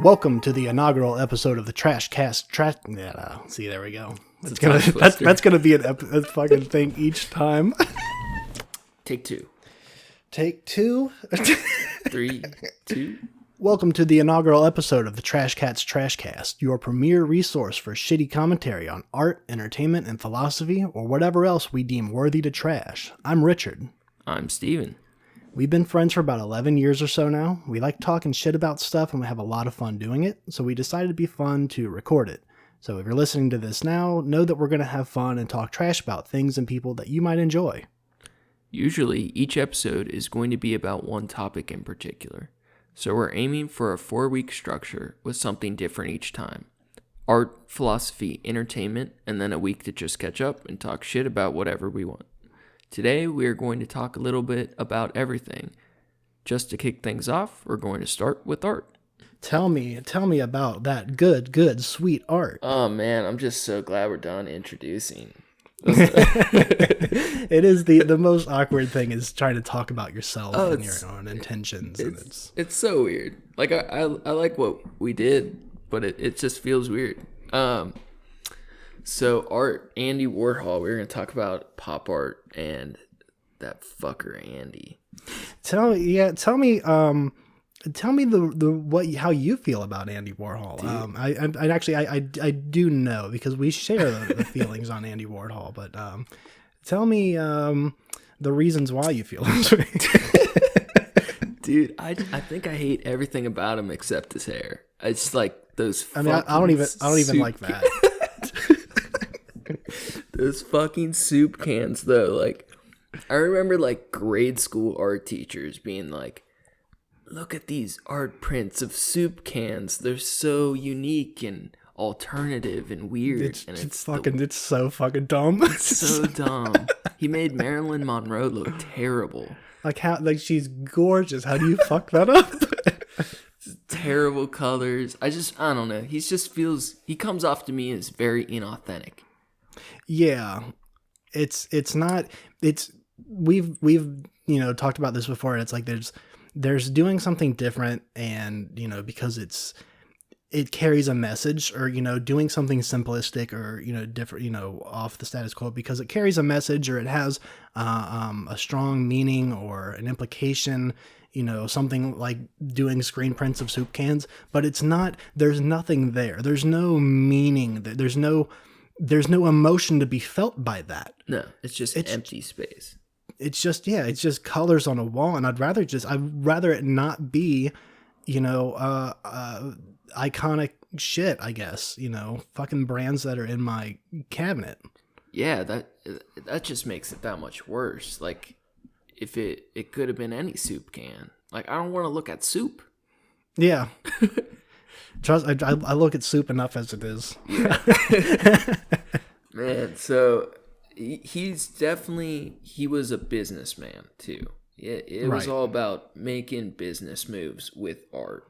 Welcome to the inaugural episode of the Trash Cast. See, there we go. That's gonna be a fucking thing each time. Take two. Take two. 3, 2. Welcome to the inaugural episode of the Trash Cats Trash Cast, your premier resource for shitty commentary on art, entertainment, and philosophy, or whatever else we deem worthy to trash. I'm Richard. I'm Steven. We've been friends for about 11 years or so now. We like talking shit about stuff and we have a lot of fun doing it, so we decided it'd be fun to record it. So if you're listening to this now, know that we're going to have fun and talk trash about things and people that you might enjoy. Usually, each episode is going to be about one topic in particular. So we're aiming for a 4-week structure with something different each time. Art, philosophy, entertainment, and then a week to just catch up and talk shit about whatever we want. Today, we are going to talk a little bit about everything. Just to kick things off, we're going to start with art. Tell me about that good, sweet art. Oh man, I'm just so glad we're done introducing. It is the most awkward thing is trying to talk about yourself and your own intentions. It's so weird. Like I like what we did, but it just feels weird. So art, Andy Warhol. We're gonna talk about pop art and that fucker Andy. Tell me how you feel about Andy Warhol. I do know because we share the feelings on Andy Warhol, but tell me the reasons why you feel this way. Dude, I think I hate everything about him except his hair. It's like those. I don't even like that. Those fucking soup cans, though. Like, I remember like grade school art teachers being like, "Look at these art prints of soup cans. They're so unique and alternative and weird." It's so fucking dumb. It's so dumb. He made Marilyn Monroe look terrible. Like she's gorgeous. How do you fuck that up? Terrible colors. I don't know. He comes off to me as very inauthentic. Yeah. We've talked about this before, and it's like there's doing something different, and because it carries a message, or doing something simplistic or different, off the status quo because it carries a message or it has a strong meaning or an implication, something like doing screen prints of soup cans, but there's nothing there. There's no meaning. There's no emotion to be felt by that. No, it's just empty space. It's just colors on a wall, and I'd rather it not be, iconic shit, I guess, fucking brands that are in my cabinet. Yeah, that just makes it that much worse. Like, if it could have been any soup can. Like, I don't want to look at soup. Yeah. Trust, I look at soup enough as it is. Yeah. Man, so he was a businessman too. It was all about making business moves with art.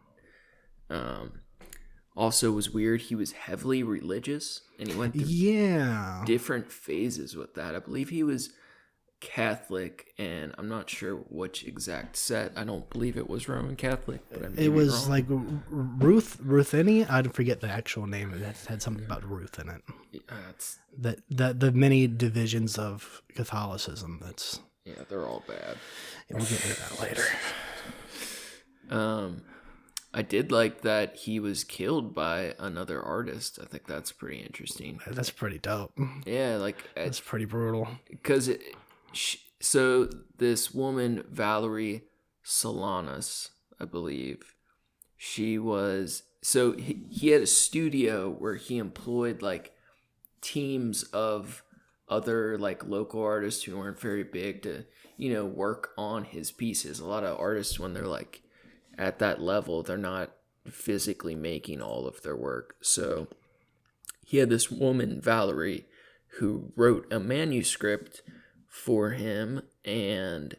Also was weird, he was heavily religious, and he went through different phases with that. I believe he was Catholic, and I'm not sure which exact set. I don't believe it was Roman Catholic, but it was like Rutheni. I forget the actual name. It had something about Ruth in it. The many divisions of Catholicism. They're all bad. Yeah, we'll get into that later. I did like that he was killed by another artist. I think that's pretty interesting. That's pretty dope. Yeah, that's pretty brutal. Because so this woman, Valerie Solanas, I believe, he had a studio where he employed like teams of other like local artists who weren't very big to, work on his pieces. A lot of artists, when they're like at that level, they're not physically making all of their work. So he had this woman, Valerie, who wrote a manuscript for him, and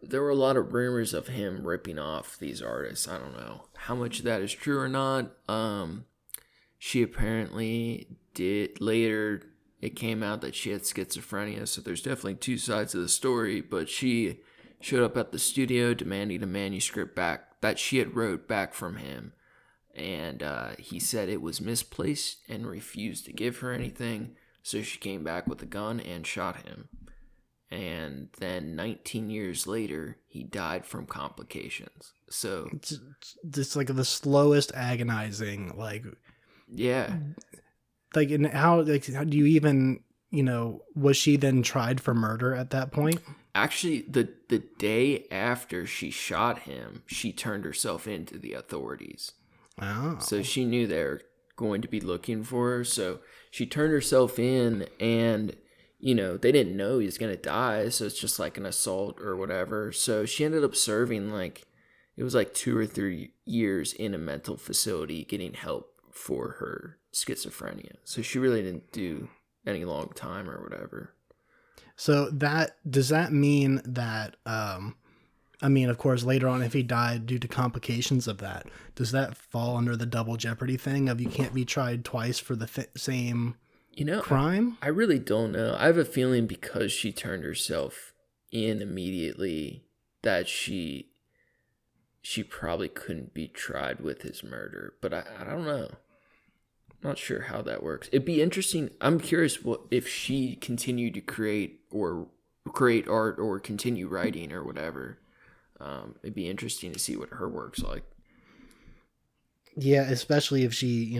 there were a lot of rumors of him ripping off these artists. I don't know how much of that is true or not. She apparently did. Later, it came out that she had schizophrenia, so there's definitely two sides of the story, but she showed up at the studio demanding a manuscript back that she had wrote back from him, and he said it was misplaced and refused to give her anything, so she came back with a gun and shot him. And then 19 years later, he died from complications. So it's like the slowest agonizing, like, yeah. Like, and how do you even, was she then tried for murder at that point? Actually, the day after she shot him, she turned herself in to the authorities. Oh. So she knew they were going to be looking for her. So she turned herself in, and, they didn't know he was going to die. So it's just like an assault or whatever. So she ended up serving it was 2 or 3 years in a mental facility getting help for her schizophrenia. So she really didn't do any long time or whatever. So does that mean that, of course, later on, if he died due to complications of that, does that fall under the double jeopardy thing of you can't be tried twice for the same crime? I really don't know. I have a feeling because she turned herself in immediately that she probably couldn't be tried with his murder. But I don't know. I'm not sure how that works. It'd be interesting. I'm curious if she continued to create art or continue writing or whatever. It'd be interesting to see what her work's like. Yeah, especially if she,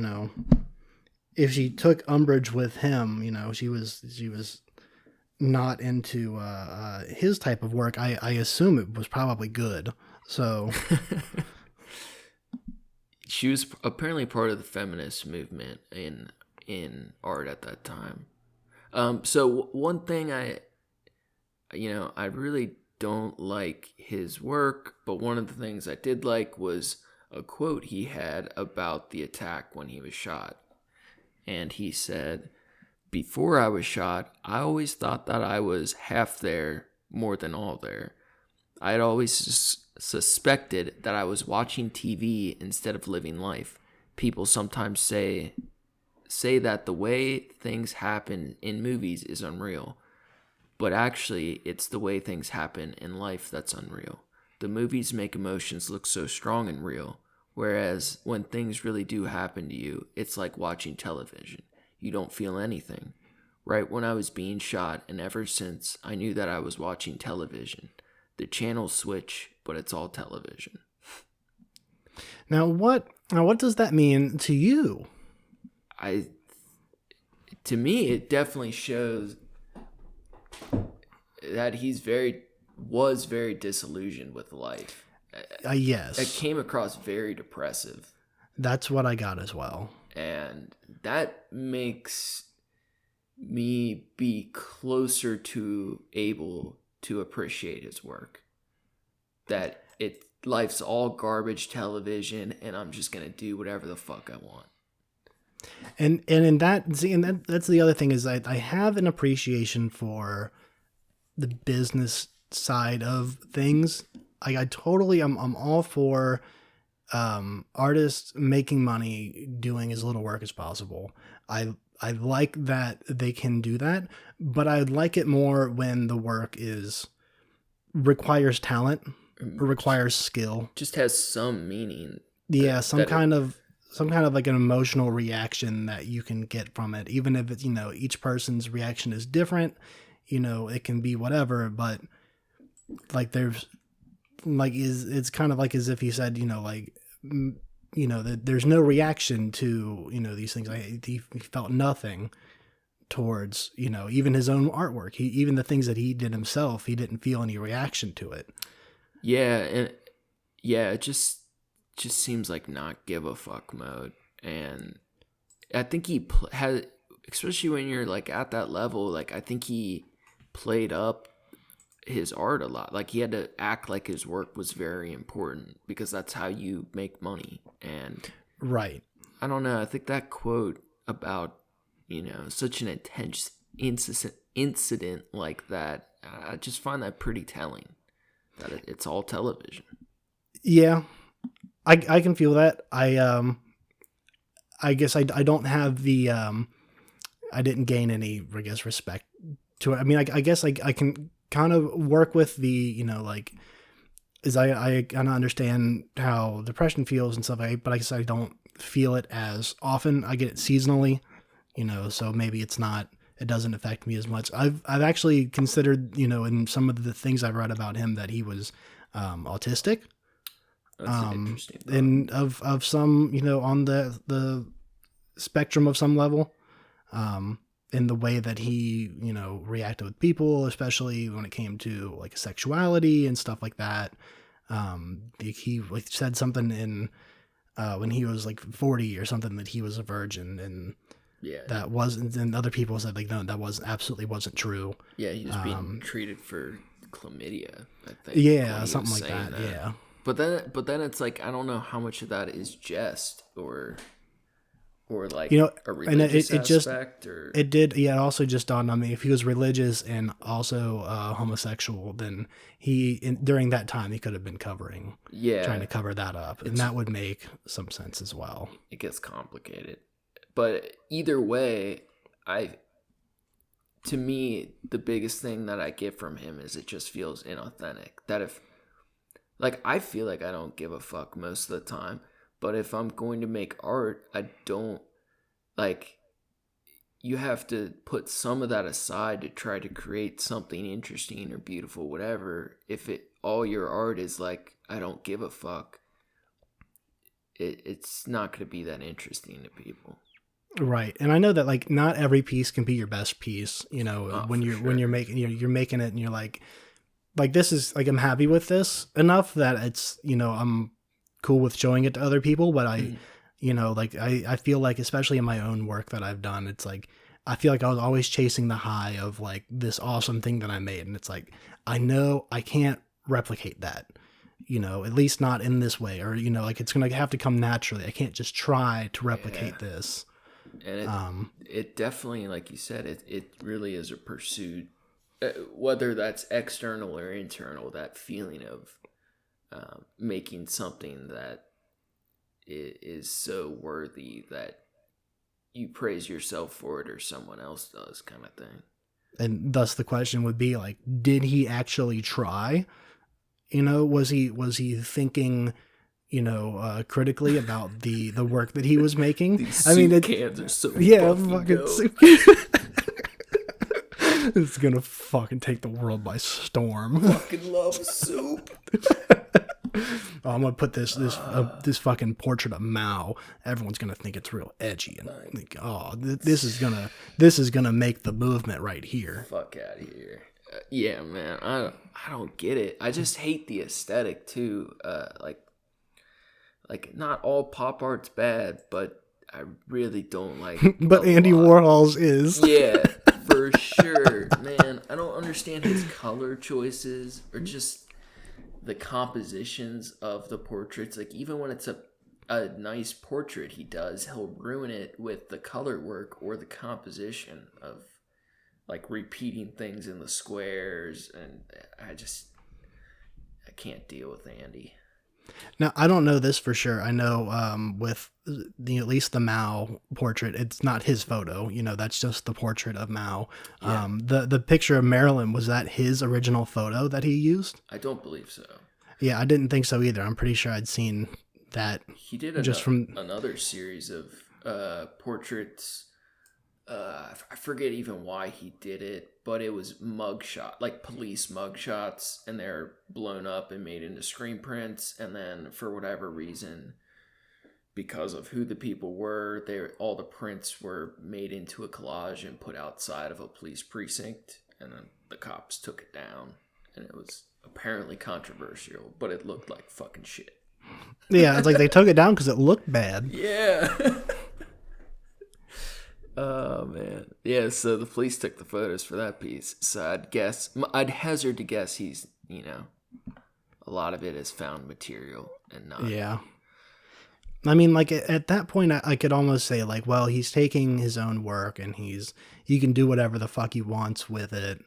if she took umbrage with him, she was not into his type of work. I assume it was probably good. So she was apparently part of the feminist movement in art at that time. So one thing I really don't like his work, but one of the things I did like was a quote he had about the attack when he was shot. And he said, "Before I was shot, I always thought that I was half there more than all there. I had always suspected that I was watching TV instead of living life. People sometimes say that the way things happen in movies is unreal. But actually, it's the way things happen in life that's unreal. The movies make emotions look so strong and real, whereas when things really do happen to you, it's like watching television. You don't feel anything. Right when I was being shot, and ever since, I knew that I was watching television. The channels switch, but it's all television." Now what does that mean to you? To me, it definitely shows that was very disillusioned with life. Yes. It came across very depressive. That's what I got as well. And that makes me be closer to able to appreciate his work. That life's all garbage television, and I'm just gonna do whatever the fuck I want. And in that, that's the other thing is I have an appreciation for the business side of things. I'm all for artists making money doing as little work as possible. I like that they can do that, but I'd like it more when the work requires talent or requires skill. Just has some meaning. Yeah, some kind of like an emotional reaction that you can get from it, even if it's, each person's reaction is different. It can be whatever, but like there's like it's kind of like as if he said, that there's no reaction to these things. He felt nothing towards even his own artwork. Even the things that he did himself, he didn't feel any reaction to it. Yeah, and it just seems like not give a fuck mode. And I think he had, especially when you're like at that level, like I think he played up his art a lot. Like he had to act like his work was very important because that's how you make money. And right, I don't know, I think that quote about such an intense incident like that, I just find that pretty telling, that it's all television. Yeah, I can feel that. I guess I don't have the I didn't gain any, I guess, respect to it. I mean, I guess I can kind of work with the is I kind of understand how depression feels and stuff, but I guess I don't feel it as often. I get it seasonally, so maybe it doesn't affect me as much. I've actually considered, in some of the things I've read about him that he was autistic. That's an interesting thought. And of some, on the spectrum of some level, in the way that he, reacted with people, especially when it came to like sexuality and stuff like that. He said something in when he was like 40 or something that he was a virgin, and that wasn't. And other people said like, no, that absolutely wasn't true. Yeah, he was being treated for chlamydia, I think. Yeah, something like that. Yeah. But then it's like, I don't know how much of that is jest or like a religious aspect. It also just dawned on me, if he was religious and also homosexual, then during that time he could have been trying to cover that up, and that would make some sense as well. It gets complicated, but either way, to me, the biggest thing that I get from him is it just feels inauthentic. That I feel like I don't give a fuck most of the time, but if I'm going to make art, I don't, you have to put some of that aside to try to create something interesting or beautiful, whatever. If all your art is like, I don't give a fuck, it's not going to be that interesting to people. Right. And I know that not every piece can be your best piece, when you're making, you're making it and you're like this is I'm happy with this enough that it's, I'm cool with showing it to other people, but I feel like, especially in my own work that I've done, it's like, I feel like I was always chasing the high of this awesome thing that I made. And it's like, I know I can't replicate that, at least not in this way, or, it's going to have to come naturally. I can't just try to replicate this. And it definitely, like you said, it really is a pursuit, whether that's external or internal, that feeling of making something that is so worthy that you praise yourself for it or someone else does, kind of thing. And thus the question would be did he actually try? Was he thinking, critically about the work that he was making? These soup cans are so fucking soup. It's gonna fucking take the world by storm. Fucking love soup. I'm gonna put this fucking portrait of Mao. Everyone's gonna think it's real edgy and think, this is gonna make the movement right here. Fuck out of here. Yeah, man. I don't get it. I just hate the aesthetic too. Not all pop art's bad, but I really don't like. But Andy Warhol's is. Yeah, for sure, man. I don't understand his color choices or just the compositions of the portraits. Even when it's a nice portrait he'll ruin it with the color work or the composition of repeating things in the squares, and I can't deal with Andy. Now, I don't know this for sure. I know with at least the Mao portrait, it's not his photo. That's just the portrait of Mao. Yeah. The picture of Marilyn, was that his original photo that he used? I don't believe so. Yeah, I didn't think so either. I'm pretty sure I'd seen that. He did from another series of portraits. I forget even why he did it, but it was police mugshots, and they're blown up and made into screen prints. And then for whatever reason, because of who the people were, all the prints were made into a collage and put outside of a police precinct. And then the cops took it down, and it was apparently controversial, but it looked like fucking shit. Yeah, it's they took it down because it looked bad. Yeah. Oh, man. Yeah, so the police took the photos for that piece. So I'd hazard to guess he's, a lot of it is found material and not. Yeah. I mean, at that point, I could almost say, well, he's taking his own work and he can do whatever the fuck he wants with it.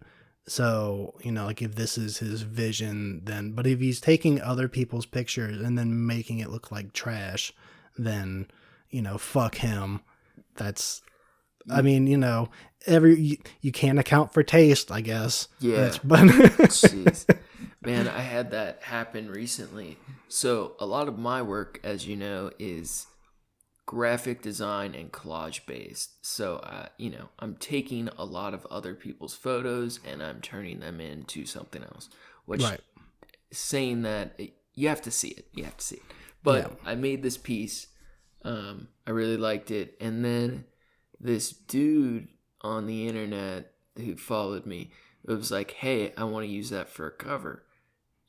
So, if this is his vision, then, but if he's taking other people's pictures and then making it look like trash, then, fuck him. That's, I mean, you can't account for taste, I guess. Yeah. But Jeez. Man, I had that happen recently. So a lot of my work, as you know, is graphic design and collage based. So, I'm taking a lot of other people's photos and I'm turning them into something else. Which, Right. saying that, you have to see it. You have to see it. But Yeah. I made this piece. I really liked it. And then this dude on the internet who followed me, it was like, hey, I want to use that for a cover.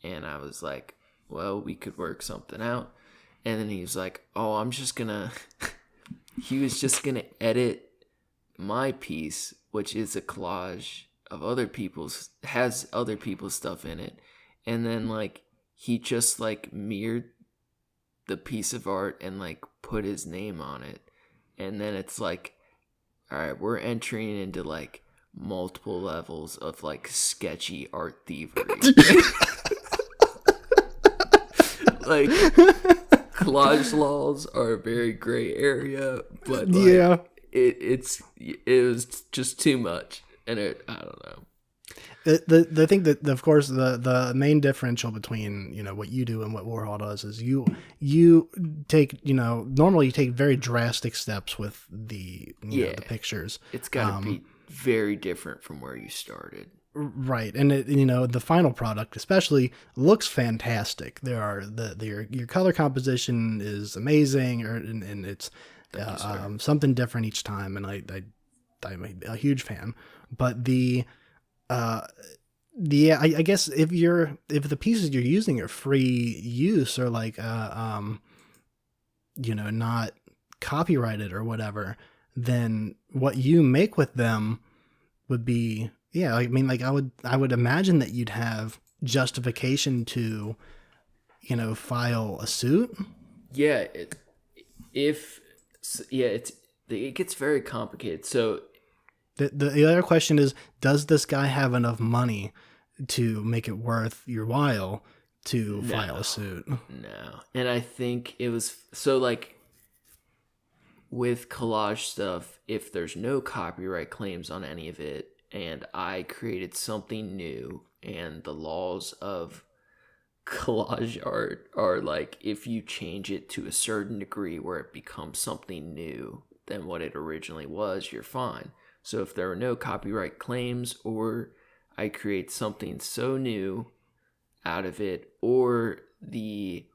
And I was like, well, we could work something out. And then he was like, oh, he was just going to edit my piece, which is a collage of has other people's stuff in it. And then, like, he just, like, mirrored the piece of art and, like, put his name on it. And then it's like, all right, we're entering into, like, multiple levels of, like, sketchy art thievery. Like, collage laws are a very gray area, but like, it was just too much, and I don't know. The thing that, of course, the main differential between what you do and what Warhol does is you take normally you take very drastic steps with the the pictures. It's got to be very different from where you started. Right, and the final product especially looks fantastic. Your color composition is amazing, and it's something different each time, and I'm a huge fan. But I guess if the pieces you're using are free use or like not copyrighted or whatever, then what you make with them would be. Yeah, I mean, like I would imagine that you'd have justification to, file a suit. Yeah, it gets very complicated. So the other question is, does this guy have enough money to make it worth your while to file a suit? No, and I think it was so like with collage stuff. If there's no copyright claims on any of it, and I created something new, and the laws of collage art are like, if you change it to a certain degree where it becomes something new than what it originally was, you're fine. So if there are no copyright claims, or I create something so new out of it, or the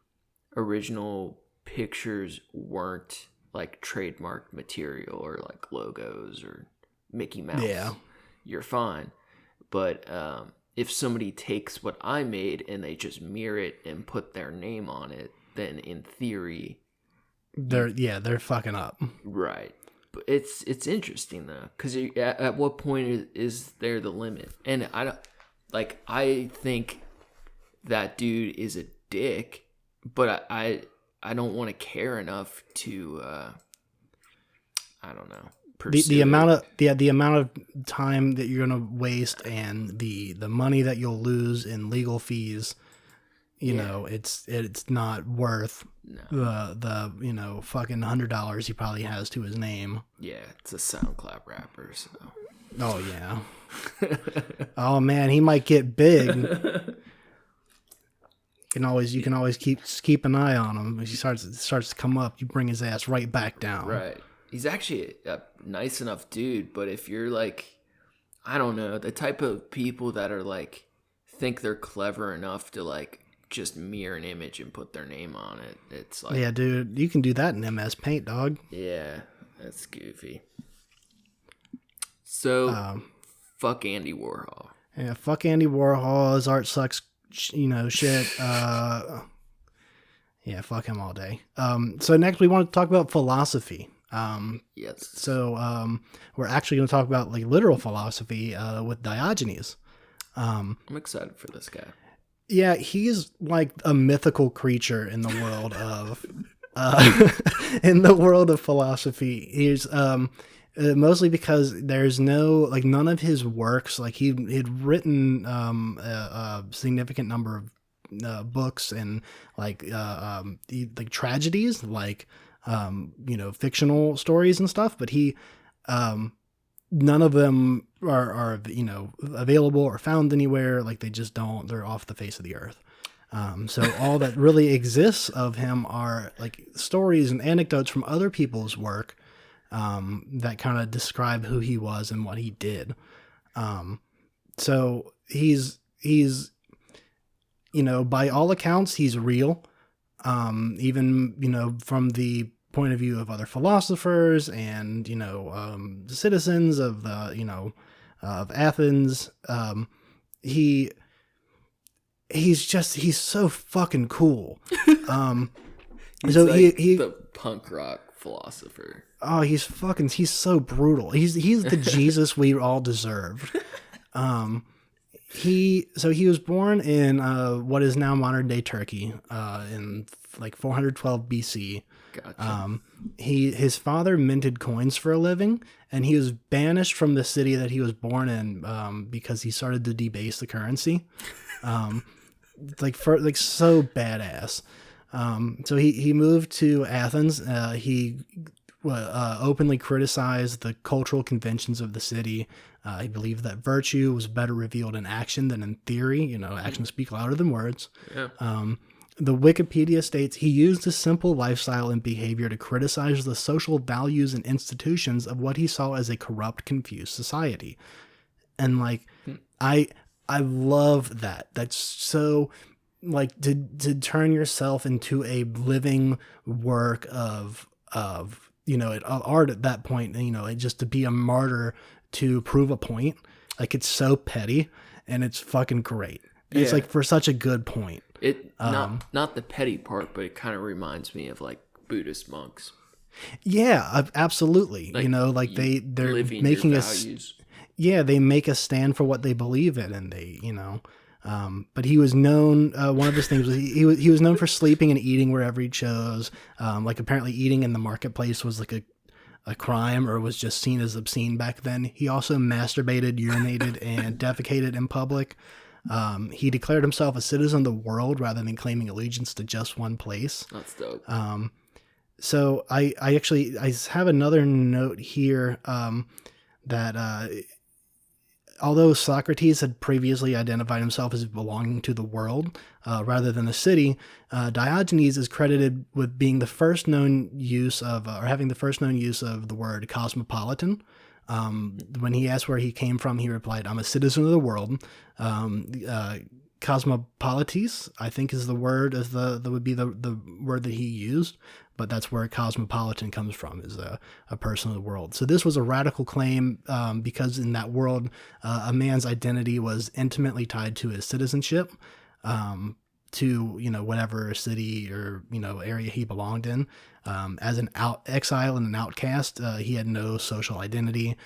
original pictures weren't like trademarked material or like logos or Mickey Mouse, you're fine. But if somebody takes what I made and they just mirror it and put their name on it, then in theory they're fucking up. Right. But it's interesting though, because at what point is there the limit? And I think that dude is a dick, but I don't want to care enough to I don't know. The amount of time that you're gonna waste and the money that you'll lose in legal fees, it's not worth the fucking $100 he probably has to his name. Yeah, it's a SoundCloud rapper, so. Oh yeah. Oh man, he might get big. You can always keep an eye on him. If he starts to come up, you bring his ass right back down. Right. He's actually a nice enough dude, but if you're like, I don't know, the type of people that are like, think they're clever enough to like just mirror an image and put their name on it, it's like, yeah, dude, you can do that in MS Paint, dog. Yeah, that's goofy. So, fuck Andy Warhol. Yeah, fuck Andy Warhol. His art sucks, shit. Yeah, fuck him all day. So next we want to talk about philosophy. Yes. So we're actually going to talk about like literal philosophy with Diogenes. I'm excited for this guy. Yeah, he's like a mythical creature in the world of philosophy. He's mostly because there's none of his works, like he had written a significant number of books and like tragedies, like fictional stories and stuff, but he none of them are available or found anywhere. Like they just don't. They're off the face of the earth. So all that really exists of him are like stories and anecdotes from other people's work that kind of describe who he was and what he did. So he's by all accounts, he's real. Even from the point of view of other philosophers and citizens of the of Athens. He's so fucking cool. He's so like he the punk rock philosopher. Oh, he's so brutal. He's the Jesus we all deserved. He was born in what is now modern day Turkey in like 412 BC. Gotcha. His father minted coins for a living, and he was banished from the city that he was born in because he started to debase the currency. So badass. So he moved to Athens. He openly criticized the cultural conventions of the city. He believed that virtue was better revealed in action than in theory. Actions speak louder than words. Yeah. The Wikipedia states he used his simple lifestyle and behavior to criticize the social values and institutions of what he saw as a corrupt, confused society. And I love that. That's so to turn yourself into a living work of art at that point, just to be a martyr to prove a point. It's so petty and it's fucking great. Yeah. It's for such a good point. It not the petty part, but it kind of reminds me of Buddhist monks. Yeah, absolutely. They're making us. Yeah, they make us stand for what they believe in, and they, But he was known. One of his things was he was known for sleeping and eating wherever he chose. Apparently, eating in the marketplace was a crime, or was just seen as obscene back then. He also masturbated, urinated, and defecated in public. He declared himself a citizen of the world rather than claiming allegiance to just one place. That's dope. So I have another note here that although Socrates had previously identified himself as belonging to the world rather than the city, Diogenes is credited with being the first known use of, or having the first known use of the word cosmopolitan. When he asked where he came from, he replied, "I'm a citizen of the world." Cosmopolites, I think, is the word, that would be the word that he used, but that's where cosmopolitan comes from, is a person of the world. So this was a radical claim because in that world, a man's identity was intimately tied to his citizenship, to whatever city or area he belonged in. As an exile and an outcast, he had no social identity.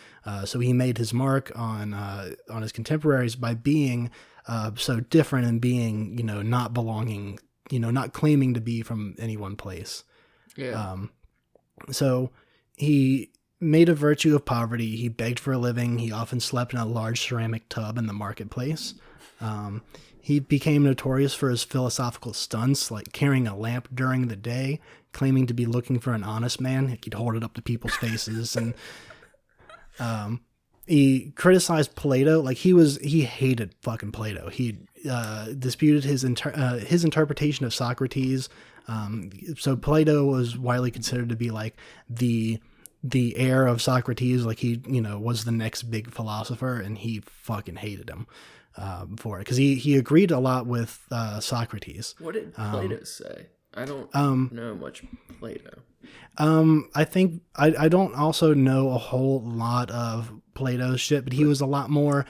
So he made his mark on his contemporaries by being so different and being not belonging, not claiming to be from any one place. Yeah. So he made a virtue of poverty. He begged for a living. He often slept in a large ceramic tub in the marketplace. He became notorious for his philosophical stunts, like carrying a lamp during the day, claiming to be looking for an honest man. He'd hold it up to people's faces. And he criticized Plato. He hated fucking Plato. He disputed his interpretation of Socrates. So Plato was widely considered to be the heir of Socrates. He was the next big philosopher, and he fucking hated him for it, because he agreed a lot with Socrates. What did Plato say? I don't know much Plato. I think I don't also know a whole lot of Plato's shit, but he was a lot more.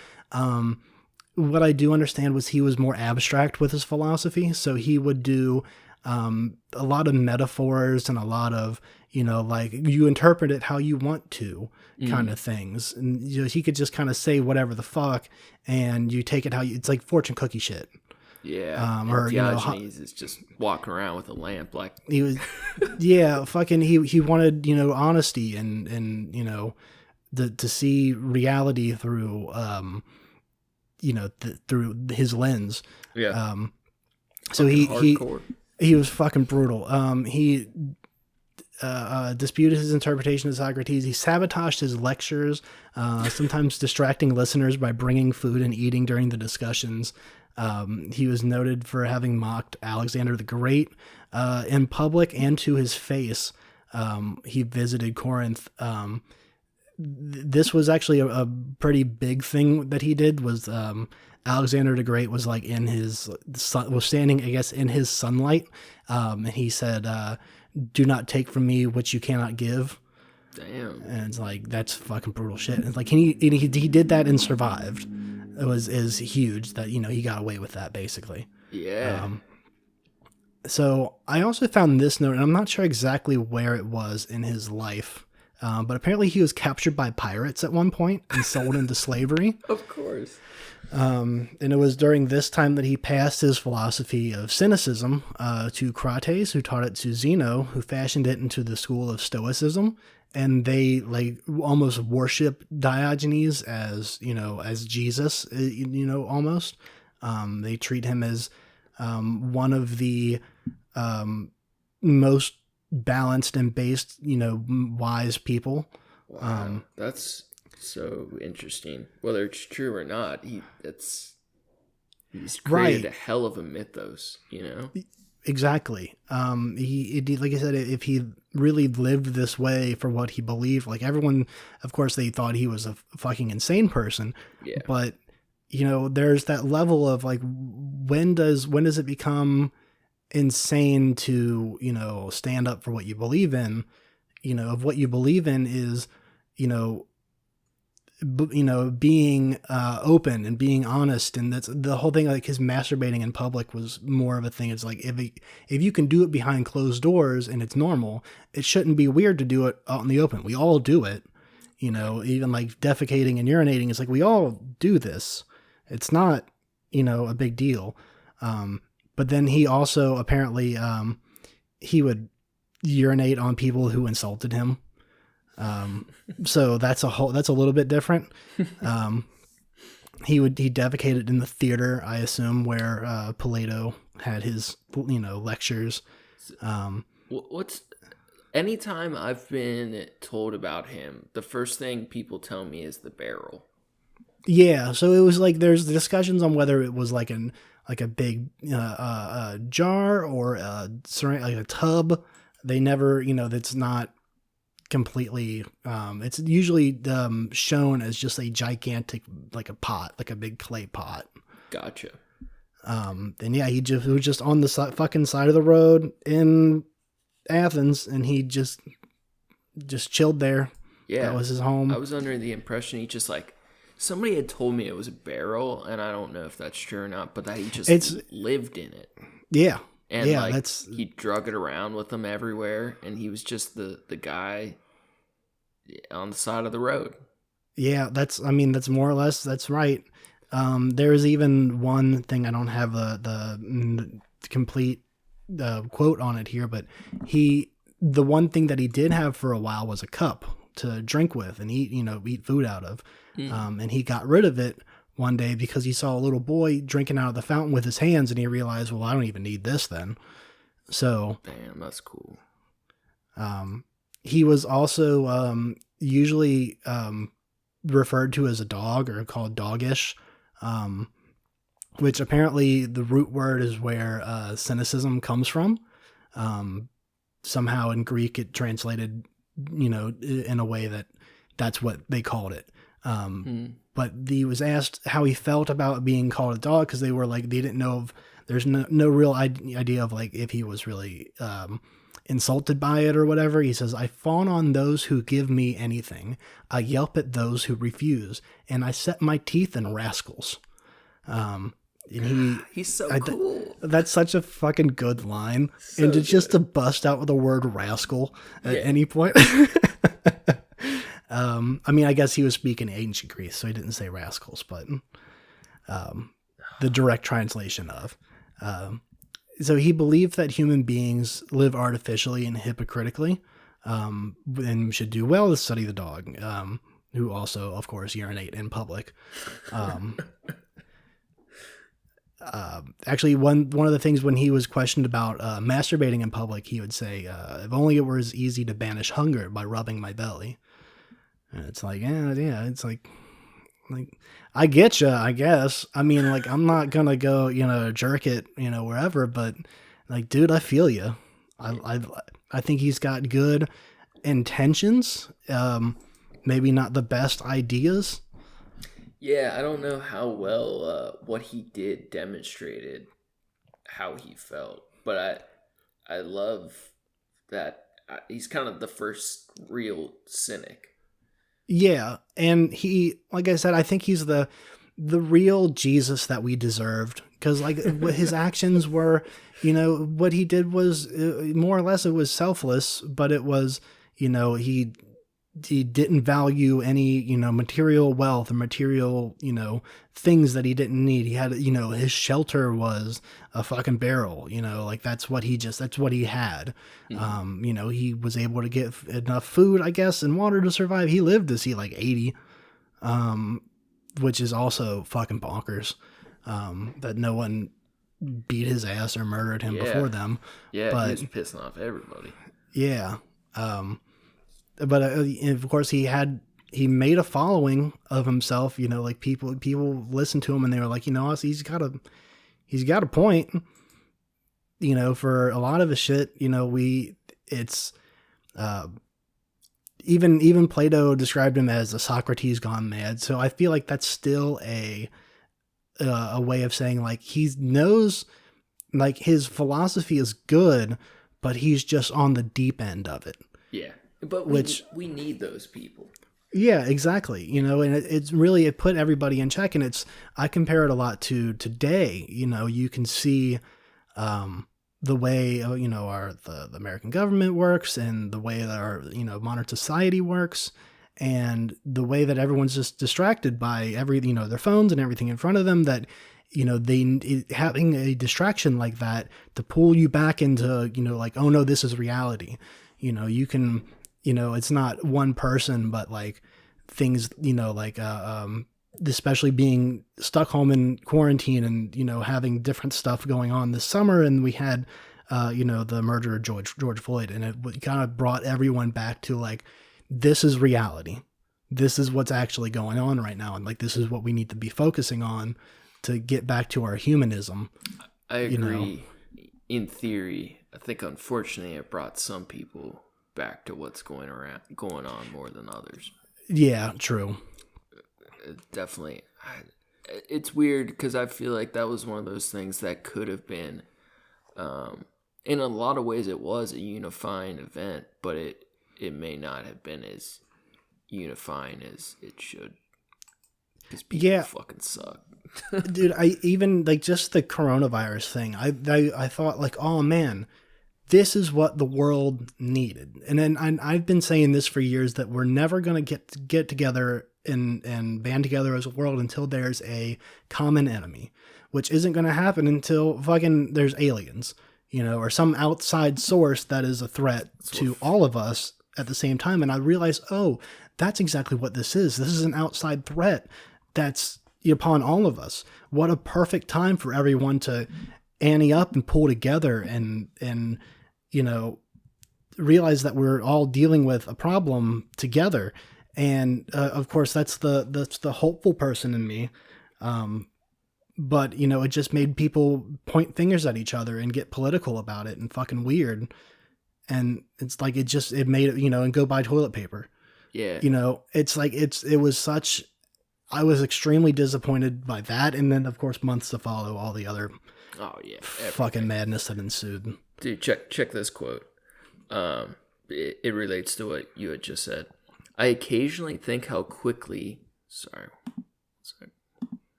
What I do understand was he was more abstract with his philosophy, so he would do a lot of metaphors and a lot of you interpret it how you want to kind of things, and he could just kind of say whatever the fuck, and you take it how you. It's like fortune cookie shit. Yeah, or Diogenes is just walking around with a lamp, he was. Yeah, fucking. He wanted honesty and to see reality through through his lens. Yeah. So he was fucking brutal. disputed his interpretation of Socrates. He sabotaged his lectures, sometimes distracting listeners by bringing food and eating during the discussions. He was noted for having mocked Alexander the Great in public and to his face. He visited Corinth. This was actually a pretty big thing that he did. Was Alexander the Great was like was standing, I guess, in his sunlight, and he said, "Do not take from me what you cannot give." Damn. And it's like, that's fucking brutal shit. And like he did that and survived. Is huge that, you know, he got away with that basically. Yeah. So I also found this note, and I'm not sure exactly where it was in his life, but apparently he was captured by pirates at one point and sold into slavery. Of course. And it was during this time that he passed his philosophy of cynicism to Crates, who taught it to Zeno, who fashioned it into the school of Stoicism. And they like almost worship Diogenes as, you know, as Jesus, you know, almost. They treat him as one of the most balanced and based, you know, wise people. Wow. That's so interesting. Whether it's true or not, he's created a hell of a mythos, you know? Exactly. He like I said, if he really lived this way for what he believed, like everyone, of course, they thought he was a fucking insane person. Yeah. But, you know, there's that level of like, when does it become insane to, you know, stand up for what you believe in? You know, if what you believe in is, you know, being open and being honest, and that's the whole thing. Like his masturbating in public was more of a thing. It's like, if you can do it behind closed doors and it's normal, it shouldn't be weird to do it out in the open. We all do it, you know. Even like defecating and urinating, it's like we all do this. It's not, you know, a big deal. But then he also apparently he would urinate on people who insulted him. So that's a little bit different. He defecated in the theater, I assume, where Plato had his, you know, lectures. Anytime I've been told about him, the first thing people tell me is the barrel. Yeah. So it was like, there's discussions on whether it was like a big jar or like a tub. They never, you know, that's not completely, it's usually shown as just a gigantic, like a pot, like a big clay pot. Gotcha. And yeah, he was just on the fucking side of the road in Athens, and he just chilled there. Yeah, that was his home. I was under the impression he just like, somebody had told me it was a barrel, and I don't know if that's true or not, but that he just lived in it. Yeah. And yeah, like he drug it around with him everywhere, and he was just the guy on the side of the road. Yeah, that's more or less, that's right. There's even one thing, I don't have the complete quote on it here, but the one thing that he did have for a while was a cup to drink with and eat food out of. And he got rid of it one day because he saw a little boy drinking out of the fountain with his hands, and he realized, well, I don't even need this then. So, damn, that's cool. He was also usually referred to as a dog, or called doggish, which apparently the root word is where cynicism comes from. Somehow in Greek it translated, in a way that's what they called it. But he was asked how he felt about being called a dog, because they were like, they didn't know there's no real idea of like if he was really insulted by it or whatever. He says, I fawn on those who give me anything. I yelp at those who refuse, and I set my teeth in rascals. And he's so cool. That's such a fucking good line. So and just to bust out with the word rascal at any point. I guess he was speaking ancient Greece, so he didn't say rascals, but the direct translation of. So he believed that human beings live artificially and hypocritically, and should do well to study the dog, who also, of course, urinate in public. Actually, one of the things when he was questioned about masturbating in public, he would say, "If only it were as easy to banish hunger by rubbing my belly." And it's like, yeah, it's like I get you, I guess. I mean, like, I'm not gonna go, jerk it, wherever, but like, dude, I feel you. I think he's got good intentions. Maybe not the best ideas. Yeah, I don't know how well what he did demonstrated how he felt, but I love that he's kind of the first real cynic. Yeah, and he, like I said, I think he's the real Jesus that we deserved, because like what his actions were, what he did was more or less, it was selfless, but it was, he didn't value any, material wealth or material, things that he didn't need. He had, his shelter was a fucking barrel, like that's what he had. Mm-hmm. He was able to get enough food, I guess, and water to survive. He lived to see like 80, which is also fucking bonkers, that no one beat his ass or murdered him before them. Yeah, but he was pissing off everybody. Yeah. But of course he made a following of himself, like people listened to him and they were like, he's got a point, for a lot of his shit, even Plato described him as a Socrates gone mad. So I feel like that's still a way of saying like he knows like his philosophy is good, but he's just on the deep end of it. Yeah. But we need those people. Yeah, exactly. And it's really, it put everybody in check. And I compare it a lot to today. You can see the way, the American government works and the way that our, modern society works and the way that everyone's just distracted by their phones and everything in front of them, that, having a distraction like that to pull you back into, like, oh no, this is reality. You can, it's not one person, but like things, especially being stuck home in quarantine and, having different stuff going on this summer. And we had, the murder of George Floyd, and it kind of brought everyone back to like, this is reality. This is what's actually going on right now. And like, this is what we need to be focusing on to get back to our humanism. I agree. In theory, I think unfortunately it brought some people back to what's going on more than others. Yeah, true. Definitely. It's weird because I feel like that was one of those things that could have been, in a lot of ways it was a unifying event, but it may not have been as unifying as it should. Because people fucking suck. Dude, I even like just the coronavirus thing. I thought like, oh man, this is what the world needed. And then I've been saying this for years, that we're never going to get together and band together as a world until there's a common enemy, which isn't going to happen until fucking there's aliens, or some outside source that is a threat to all of us at the same time. And I realized, oh, that's exactly what this is. This is an outside threat that's upon all of us. What a perfect time for everyone to ante up and pull together and realize that we're all dealing with a problem together. And of course, that's the hopeful person in me. But it just made people point fingers at each other and get political about it and fucking weird. And it's like it made it, and go buy toilet paper. Yeah. It's like I was extremely disappointed by that. And then of course months to follow, all the other fucking madness that ensued. Dude, check this quote. It relates to what you had just said. I occasionally think how quickly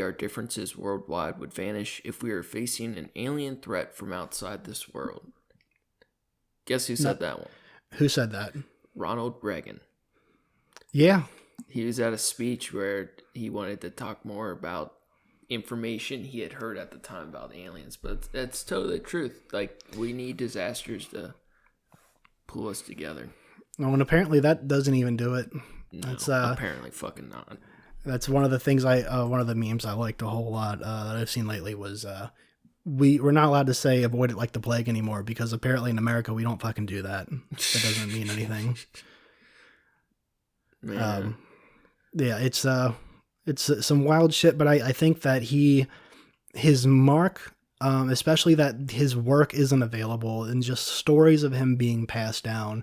our differences worldwide would vanish if we were facing an alien threat from outside this world. Guess who said that one? Who said that? Ronald Reagan. Yeah. He was at a speech where he wanted to talk more about information he had heard at the time about aliens, but that's totally the truth. Like, we need disasters to pull us together. Oh, and apparently that doesn't even do it. No, apparently fucking not. That's one of the things one of the memes I liked a whole lot that I've seen lately was we're not allowed to say avoid it like the plague anymore because apparently in America we don't fucking do that. That doesn't mean anything. Man. Yeah, it's some wild shit, but I think that his mark, especially that his work isn't available, and just stories of him being passed down,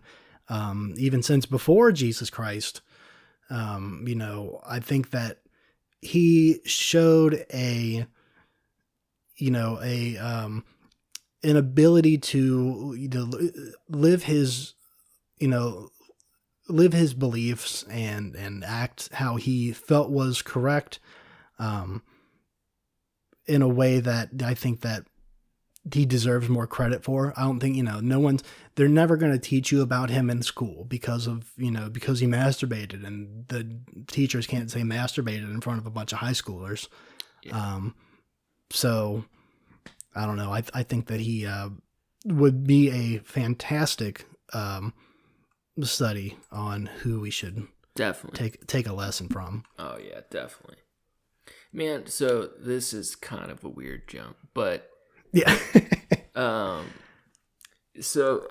even since before Jesus Christ. I think that he showed an ability to live his, live his beliefs and act how he felt was correct, in a way that I think that he deserves more credit for. I don't think, they're never going to teach you about him in school because he masturbated, and the teachers can't say masturbated in front of a bunch of high schoolers. Yeah. So I don't know. I think that he would be a fantastic study on who we should definitely take a lesson from. Oh yeah, definitely. Man, so this is kind of a weird jump, but yeah. So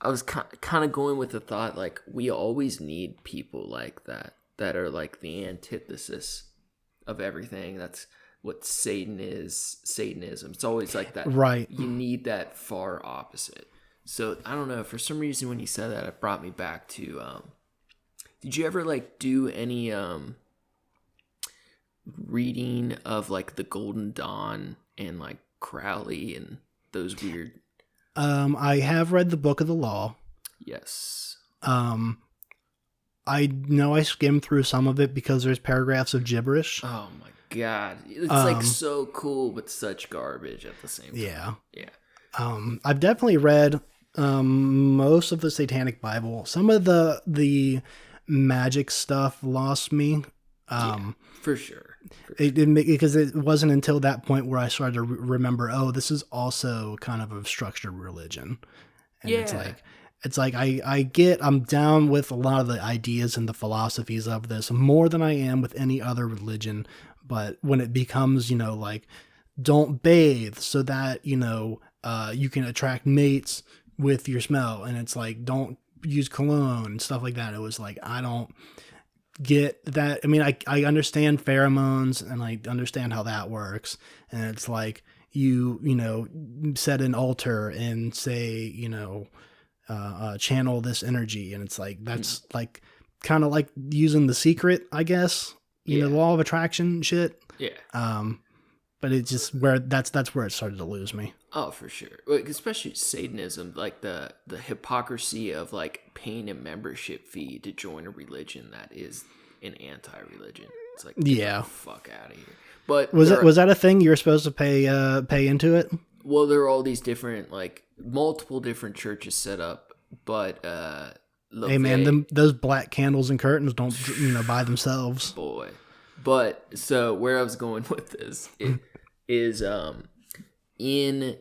I was kind of going with the thought, like, we always need people like that are like the antithesis of everything. That's what Satanism. It's always like that. Right. You need that far opposite. So I don't know, for some reason when you said that, it brought me back to, did you ever like do any, reading of like the Golden Dawn and like Crowley and those weird? I have read the Book of the Law. Yes. I know I skimmed through some of it because there's paragraphs of gibberish. Oh my god. It's like so cool, but such garbage at the same time. Yeah. Yeah. I've definitely read most of the Satanic Bible. Some of the magic stuff lost me. For sure. Because it wasn't until that point where I started to remember, this is also kind of a structured religion. And it's like I'm down with a lot of the ideas and the philosophies of this more than I am with any other religion. But when it becomes, like, don't bathe so that, you can attract mates with your smell. And it's like, don't use cologne and stuff like that. It was like, I don't get that. I mean, I understand pheromones and I understand how that works. And it's like, you set an altar and say, channel this energy. And it's like, that's like kind of like using The Secret, I guess, the law of attraction shit. Yeah. But it's just that's where it started to lose me. Oh, for sure. Like, especially Satanism, like the hypocrisy of like paying a membership fee to join a religion that is an anti-religion. It's like, get the fuck out of here. But was that a thing you were supposed to pay into it? Well, there are all these different, like, multiple different churches set up, but hey man, those black candles and curtains don't by themselves. Boy. But so where I was going with this is and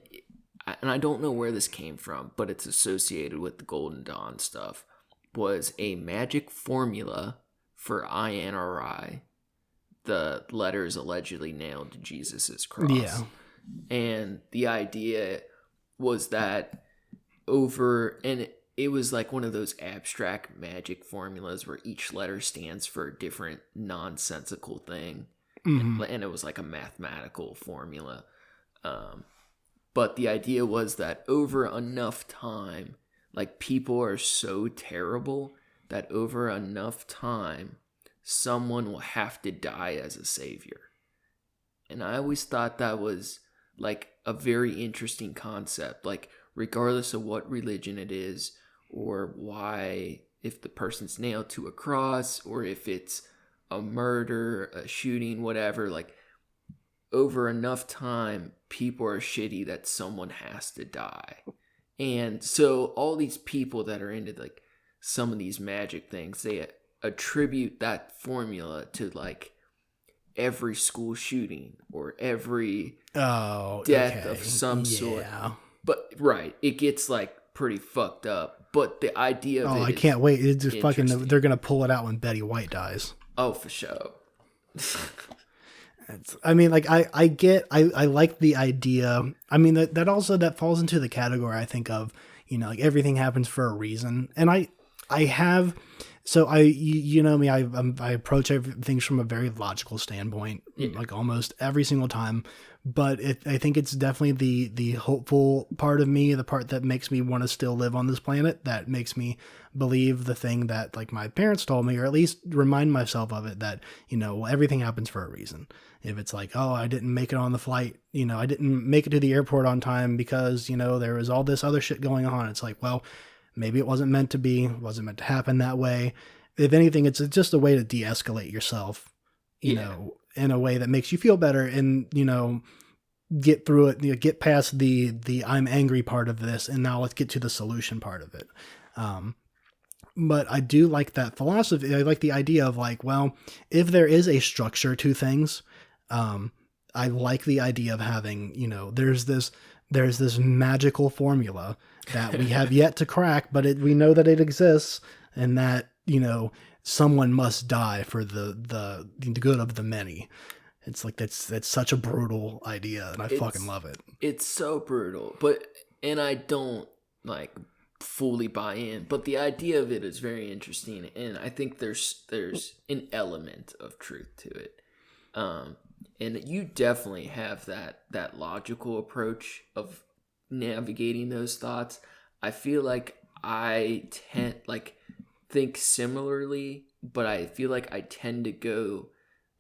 I don't know where this came from, but it's associated with the Golden Dawn stuff, was a magic formula for INRI, the letters allegedly nailed to Jesus's cross. Yeah. And the idea was that it was like one of those abstract magic formulas where each letter stands for a different nonsensical thing. Mm-hmm. And it was like a mathematical formula. But the idea was that over enough time, like, people are so terrible that over enough time, someone will have to die as a savior. And I always thought that was like a very interesting concept. Like, regardless of what religion it is, or why, if the person's nailed to a cross, or if it's a murder, a shooting, whatever, like, over enough time, people are shitty that someone has to die. And so all these people that are into like some of these magic things, they attribute that formula to like every school shooting or every death of some sort. But it gets like pretty fucked up. But the idea of I can't wait. It's just fucking, they're going to pull it out when Betty White dies. Oh, for sure. I mean, like I like the idea. I mean, that also that falls into the category I think of, like everything happens for a reason. And I have, so you know me, I approach things from a very logical standpoint, like almost every single time. But I think it's definitely the hopeful part of me, the part that makes me want to still live on this planet, that makes me believe the thing that like my parents told me, or at least remind myself of it, that, well, everything happens for a reason. If it's like, oh, I didn't make it on the flight, I didn't make it to the airport on time because, there was all this other shit going on. It's like, well, maybe it wasn't meant to be, wasn't meant to happen that way. If anything, it's just a way to de-escalate yourself, you know, in a way that makes you feel better and, get through it, get past the I'm angry part of this. And now let's get to the solution part of it. But I do like that philosophy. I like the idea of like, well, if there is a structure to things, I like the idea of having, there's this magical formula that we have yet to crack, but we know that it exists, and that, someone must die for the good of the many. It's like, that's such a brutal idea, and I fucking love it. It's so brutal, and I don't like fully buy in, but the idea of it is very interesting, and I think there's an element of truth to it. And you definitely have that logical approach of navigating those thoughts. I feel like I think similarly, but I feel like I tend to go,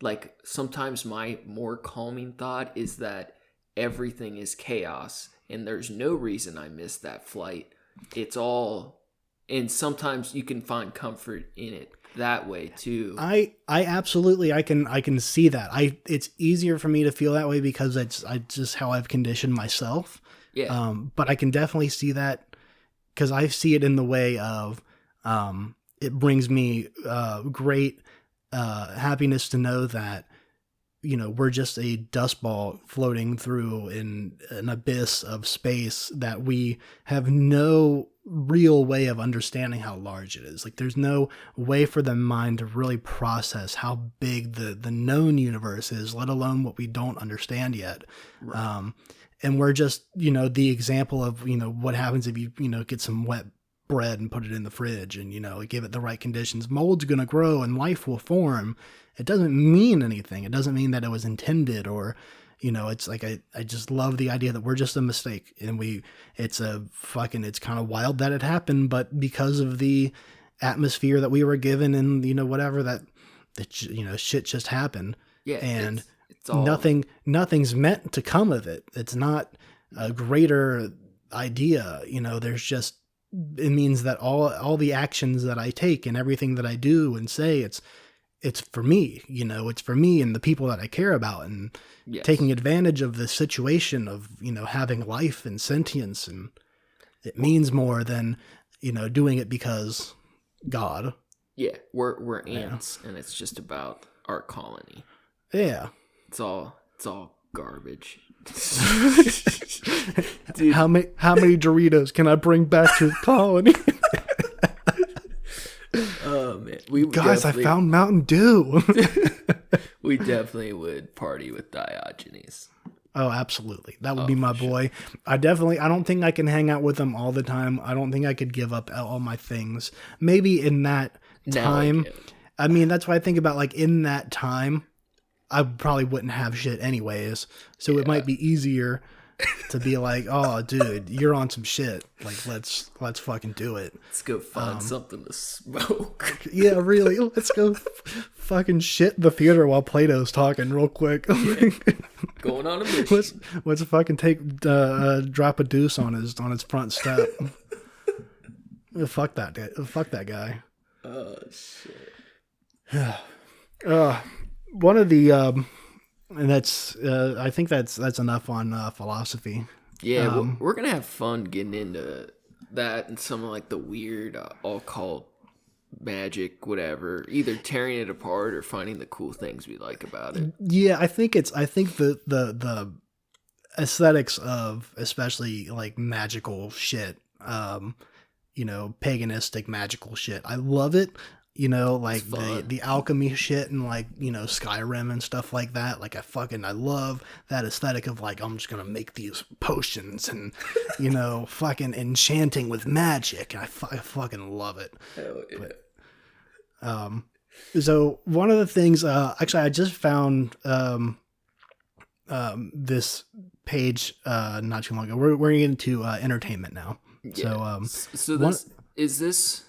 like, sometimes my more calming thought is that everything is chaos and there's no reason I missed that flight. It's all, and sometimes you can find comfort in it that way too. I absolutely, I can see that. It's easier for me to feel that way because it's just how I've conditioned myself. Yeah. But I can definitely see that because I see it in the way of, it brings me great happiness to know that, we're just a dust ball floating through in an abyss of space that we have no real way of understanding how large it is. Like, there's no way for the mind to really process how big the known universe is, let alone what we don't understand yet. Right. And we're just, the example of, what happens if you, get some wet bread and put it in the fridge and, give it the right conditions. Mold's going to grow and life will form. It doesn't mean anything. It doesn't mean that it was intended, or, it's like, I just love the idea that we're just a mistake, and it's kind of wild that it happened, but because of the atmosphere that we were given and, whatever, that shit just happened. Yeah. And it's all... nothing's meant to come of it. It's not a greater idea. There's just, it means that all the actions that I take and everything that I do and say, it's for me, it's for me and the people that I care about, and yes, taking advantage of the situation of, having life and sentience, and it means more than, doing it because God. Yeah. We're ants, and it's just about our colony. Yeah. It's all garbage. Dude. How many Doritos can I bring back to the colony? Oh man, I found Mountain Dew. We definitely would party with Diogenes. Oh, absolutely. That would be my boy. Sure. I don't think I can hang out with him all the time. I don't think I could give up all my things. Maybe in that time. I mean, that's why I think about, like, in that time, I probably wouldn't have shit anyways. So it might be easier to be like, oh, dude, you're on some shit. Like, let's fucking do it. Let's go find something to smoke. Yeah, really. Let's go fucking shit the theater while Plato's talking real quick. Yeah. Going on a mission. Let's fucking drop a deuce on his front step. Fuck that guy. Oh shit. One of the and that's I think that's enough on philosophy. Yeah, we're gonna have fun getting into that and some of, like, the weird occult magic, whatever. Either tearing it apart or finding the cool things we like about it. Yeah, I think the aesthetics of, especially, like, magical shit, paganistic magical shit, I love it. You know, It's like fun. the alchemy shit and like, you know, Skyrim and stuff like that. Like I love that aesthetic of like I'm just gonna make these potions and, you know, fucking enchanting with magic. And I fucking love it. Hell yeah. But so one of the things, actually, I just found this page not too long ago. We're getting into entertainment now. So Yeah. So one. this,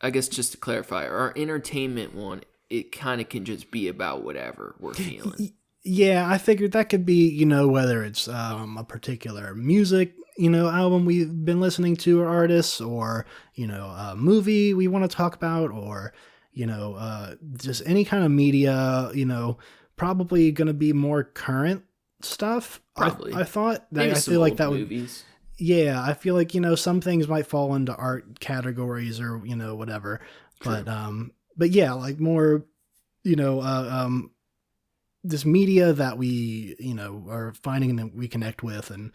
I guess just to clarify, our entertainment one, it kind of can just be about whatever we're feeling. Yeah, I figured that could be, you know, whether it's a particular music, you know, album we've been listening to or artists, or, you know, a movie we want to talk about, or, you know, just any kind of media, you know, probably going to be more current stuff. Probably. I thought that Maybe I some feel like old that would, movies. yeah, I feel like, you know, some things might fall into art categories or, you know, whatever. True. But yeah, like more, you know, this media that we, you know, are finding and that we connect with, and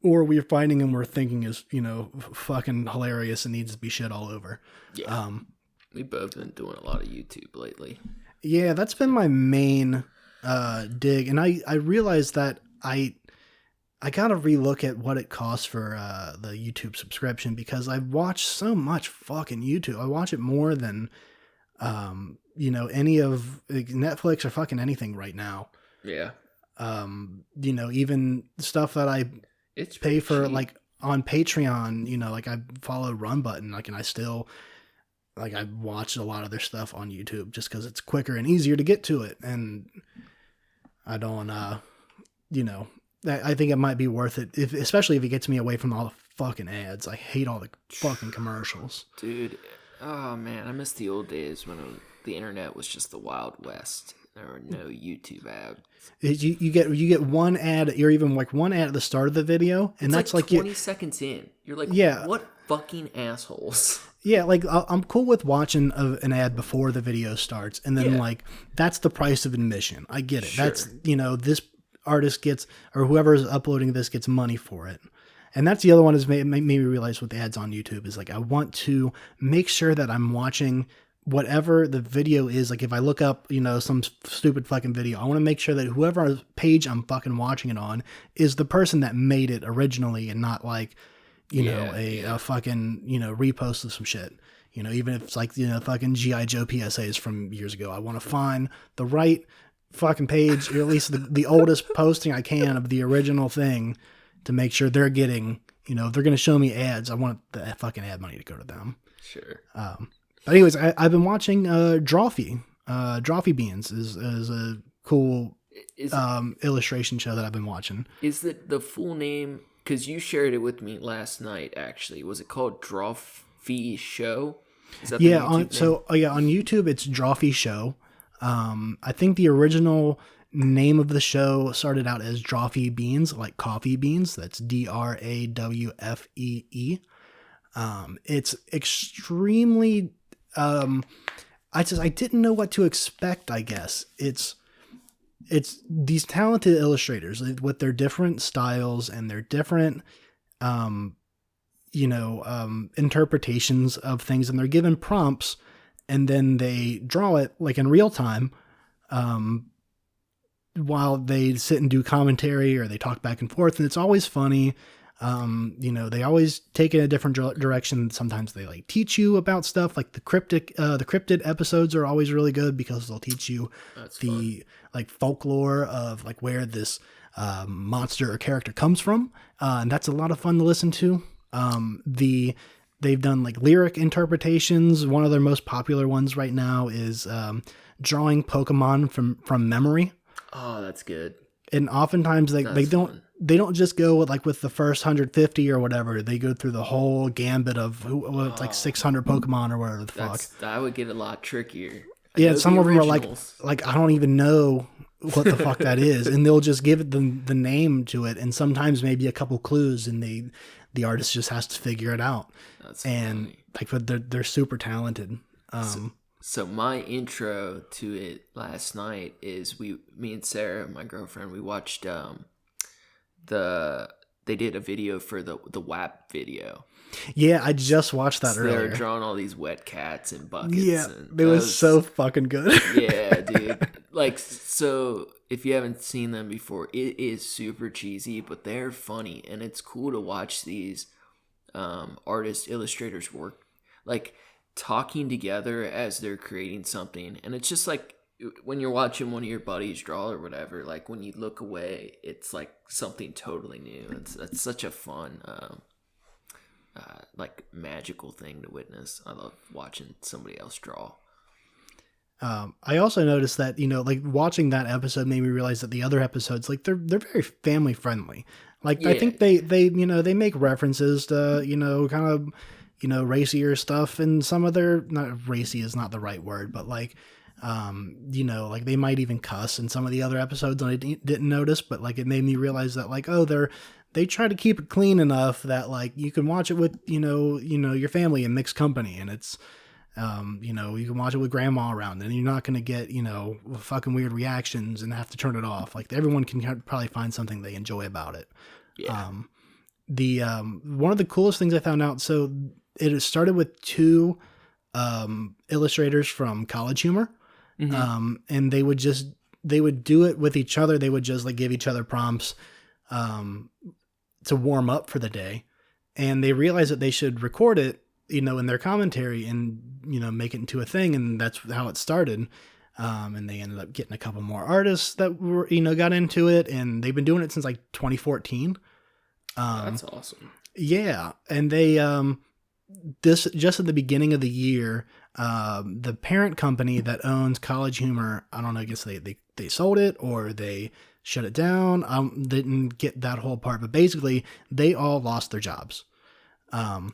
or we're finding and we're thinking is, you know, fucking hilarious and needs to be shit all over. Yeah. We've both been doing a lot of YouTube lately. Yeah, that's been my main dig, and I realized that I gotta relook at what it costs for the YouTube subscription, because I watch so much fucking YouTube. I watch it more than you know, any of like, Netflix or fucking anything right now. Yeah. You know, even stuff that I It's pay for cheap. like on Patreon, you know, like I follow Run Button, like, and I still like I watch a lot of their stuff on YouTube just because it's quicker and easier to get to it, and I don't, you know, I think it might be worth it, if, especially if it gets me away from all the fucking ads. I hate all the fucking commercials, Dude. Oh man, I miss the old days when the internet was just the Wild West. There were no YouTube ads. You get one ad, or even like one ad at the start of the video, and It's that's like like 20 seconds in. You're like, yeah, what fucking assholes? yeah, like I'm cool with watching an ad before the video starts, and then Yeah. like that's the price of admission. I get it. Sure. That's, you know, this artist gets, or whoever is uploading this gets money for it. And that's the other one, is made me realize with the ads on YouTube is like I want to make sure that I'm watching whatever the video is. Like if I look up, you know, some stupid fucking video, I want to make sure that whoever page I'm fucking watching it on is the person that made it originally, and not like, you know, a fucking, you know, repost of some shit. You know, even if it's like, you know, fucking G.I. Joe PSAs from years ago, I want to find the right fucking page, or at least the oldest posting I can of the original thing, to make sure they're getting, you know, if they're going to show me ads, I want the fucking ad money to go to them. Sure. But anyways, I've been watching Drawfee. Drawfee Beans is a cool illustration show that I've been watching. Is it the full name? Because you shared it with me last night, actually. Was it called Drawfee Show? Is that the Yeah, YouTube name? on YouTube it's Drawfee Show. I think the original name of the show started out as Drawfee Beans, like coffee beans. That's DRAWFEE. It's extremely. I didn't know what to expect. I guess it's these talented illustrators with their different styles and their different, interpretations of things, and they're given prompts, and then they draw it like in real time. While they sit and do commentary, or they talk back and forth, and it's always funny. They always take it in a different direction. Sometimes they like teach you about stuff, like the cryptid episodes are always really good, because they'll teach you the like folklore of like where this monster or character comes from, and that's a lot of fun to listen to. They've done like lyric interpretations. One of their most popular ones right now is drawing Pokemon from memory. Oh, that's good. And oftentimes they don't just go with the first 150 or whatever. They go through the whole gambit of like 600 Pokemon or whatever the fuck. That would get a lot trickier. Yeah, some of them are like I don't even know what the fuck that is, and they'll just give it the name to it, and sometimes maybe a couple clues, and the artist just has to figure it out. That's and funny. Like they're super talented. So my intro to it last night is me and Sarah, my girlfriend, we watched they they did a video for the WAP video. Yeah, I just watched that So they were earlier. drawing all these wet cats and buckets. Yeah, and it was so fucking good. Yeah, dude. Like, so if you haven't seen them before, it is super cheesy, but they're funny, and it's cool to watch these artists, illustrators work, like, talking together as they're creating something. And it's just like when you're watching one of your buddies draw or whatever, like when you look away, it's like something totally new. It's such a fun like magical thing to witness. I love watching somebody else draw. I also noticed that, like watching that episode made me realize that the other episodes, like they're very family friendly. Like, Yeah. I think they they make references to, kind of, racier stuff, and some of their, not racy is not the right word, but like, like they might even cuss in some of the other episodes, and I didn't notice, but like it made me realize that, like, oh, they try to keep it clean enough that like you can watch it with, your family and mixed company, and it's, you can watch it with grandma around, and you're not going to get, fucking weird reactions and have to turn it off. Like, everyone can probably find something they enjoy about it. Yeah. One of the coolest things I found out, so it started with two illustrators from College Humor. Mm-hmm. And they would do it with each other. They would just like give each other prompts to warm up for the day. And they realized that they should record it, in their commentary and, make it into a thing. And that's how it started. And they ended up getting a couple more artists that were, got into it. And they've been doing it since like 2014. That's awesome. Yeah. And they, this just at the beginning of the year, the parent company that owns College Humor, I don't know, I guess they sold it or they shut it down. Didn't get that whole part, but basically they all lost their jobs. Damn.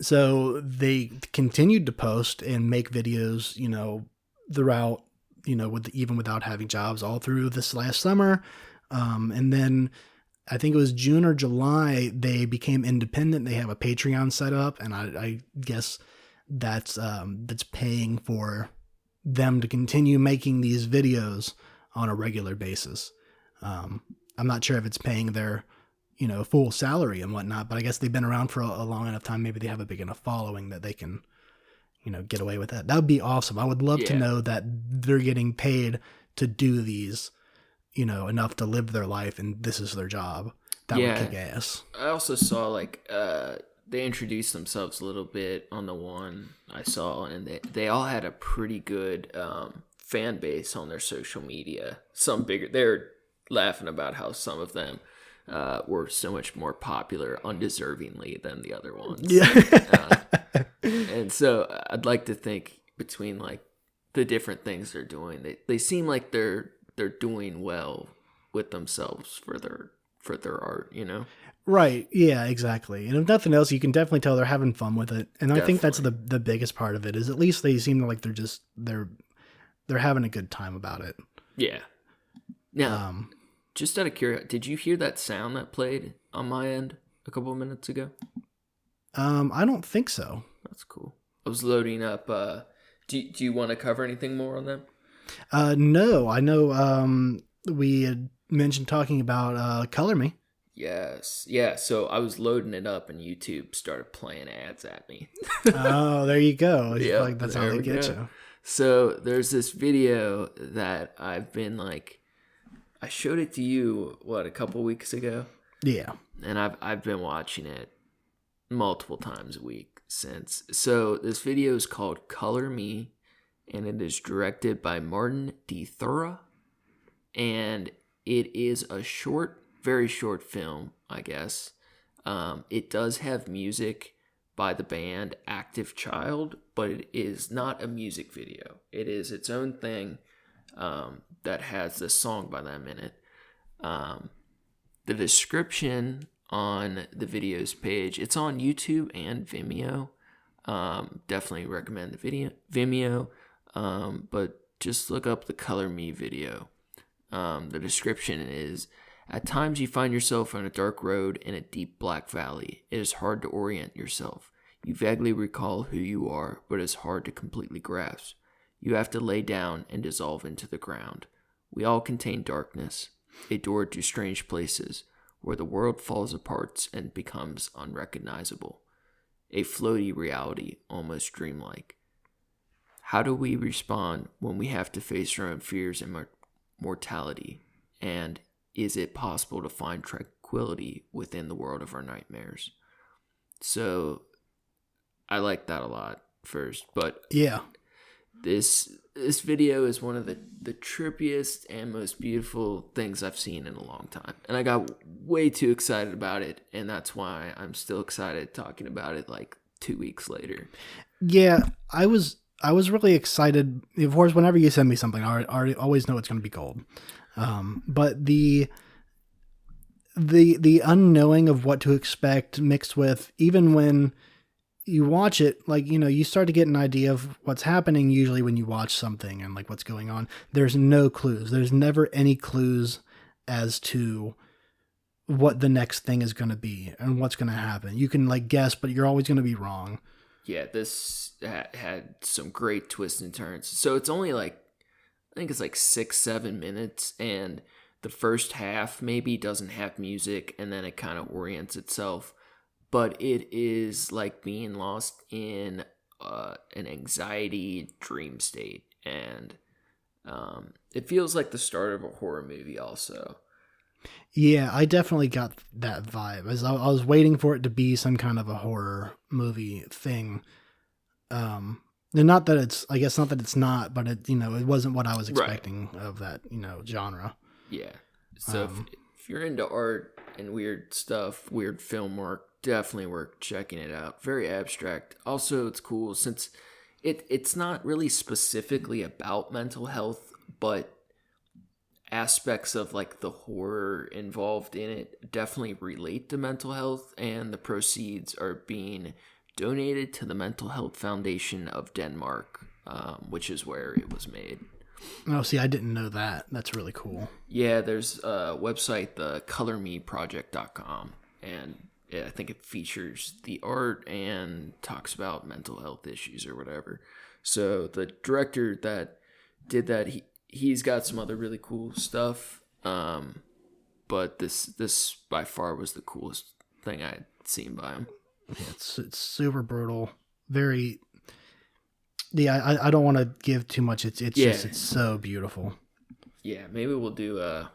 So they continued to post and make videos, throughout, even without having jobs, all through this last summer. And then I think it was June or July, they became independent. They have a Patreon set up, and I guess that's paying for them to continue making these videos on a regular basis. I'm not sure if it's paying their, full salary and whatnot, but I guess they've been around for a long enough time. Maybe they have a big enough following that they can, get away with that. That would be awesome. I would love to know that they're getting paid to do these, enough to live their life, and this is their job. That would kick ass. I also saw like they introduced themselves a little bit on the one I saw, and they all had a pretty good fan base on their social media. Some bigger. They're laughing about how some of them were so much more popular undeservingly than the other ones. Yeah. And so I'd like to think between like the different things they're doing, they seem like they're doing well with themselves for their art, Right. Yeah, exactly. And if nothing else, you can definitely tell they're having fun with it. And I think that's the biggest part of it, is at least they seem like they're having a good time about it. Yeah. Now, just out of curiosity, did you hear that sound that played on my end a couple of minutes ago? I don't think so. That's cool. I was loading up. Do you want to cover anything more on them? No, I know we had mentioned talking about Color Me. Yes. Yeah, so I was loading it up and YouTube started playing ads at me. Oh, there you go. Yeah, like that's how they get you. So there's this video that I've been like, I showed it to you, a couple weeks ago? Yeah. And I've been watching it multiple times a week since. So this video is called Color Me, and it is directed by Martin D. Thura. And it is a very short film, I guess. It does have music by the band Active Child, but it is not a music video. It is its own thing that has this song by them in it. The description on the videos page, it's on YouTube and Vimeo. Definitely recommend the Vimeo, but just look up the Color Me video. The description is, at times you find yourself on a dark road in a deep black valley. It is hard to orient yourself. You vaguely recall who you are, but it's hard to completely grasp. You have to lay down and dissolve into the ground. We all contain darkness, a door to strange places. where the world falls apart and becomes unrecognizable. A floaty reality, almost dreamlike. How do we respond when we have to face our own fears and mortality? And is it possible to find tranquility within the world of our nightmares? So I like that a lot first, but Yeah. this video is one of the trippiest and most beautiful things I've seen in a long time. And I got way too excited about it, and that's why I'm still excited talking about it like 2 weeks later. Yeah, I was really excited. Of course, whenever you send me something, I already always know it's going to be gold. But the unknowing of what to expect mixed with, even when you watch it, like, you know, you start to get an idea of what's happening usually when you watch something and like what's going on. There's no clues. There's never any clues as to what the next thing is going to be and what's going to happen. You can like guess, but you're always going to be wrong. Yeah, this had some great twists and turns. So it's only like, I think it's like 6-7 minutes, and the first half maybe doesn't have music, and then it kind of orients itself. But it is like being lost in an anxiety dream state, and it feels like the start of a horror movie also. Yeah, I definitely got that vibe. As I was waiting for it to be some kind of a horror movie thing. And not that it's, I guess not that it's not, but it, you know, it wasn't what I was expecting of that, you know, genre. Yeah. So if you're into art and weird stuff, weird film work, definitely worth checking it out. Very abstract. Also, it's cool since it's not really specifically about mental health, but aspects of like the horror involved in it definitely relate to mental health, and the proceeds are being donated to the Mental Health Foundation of Denmark, which is where it was made. Oh, see, I didn't know that. That's really cool. Yeah, there's a website, the colormeproject.com, and yeah, I think it features the art and talks about mental health issues or whatever. So the director that did that, he's got some other really cool stuff, but this by far was the coolest thing I had seen by him. Yeah, it's super brutal. Very. Yeah, I don't want to give too much. It's just, it's so beautiful. Yeah, maybe we'll do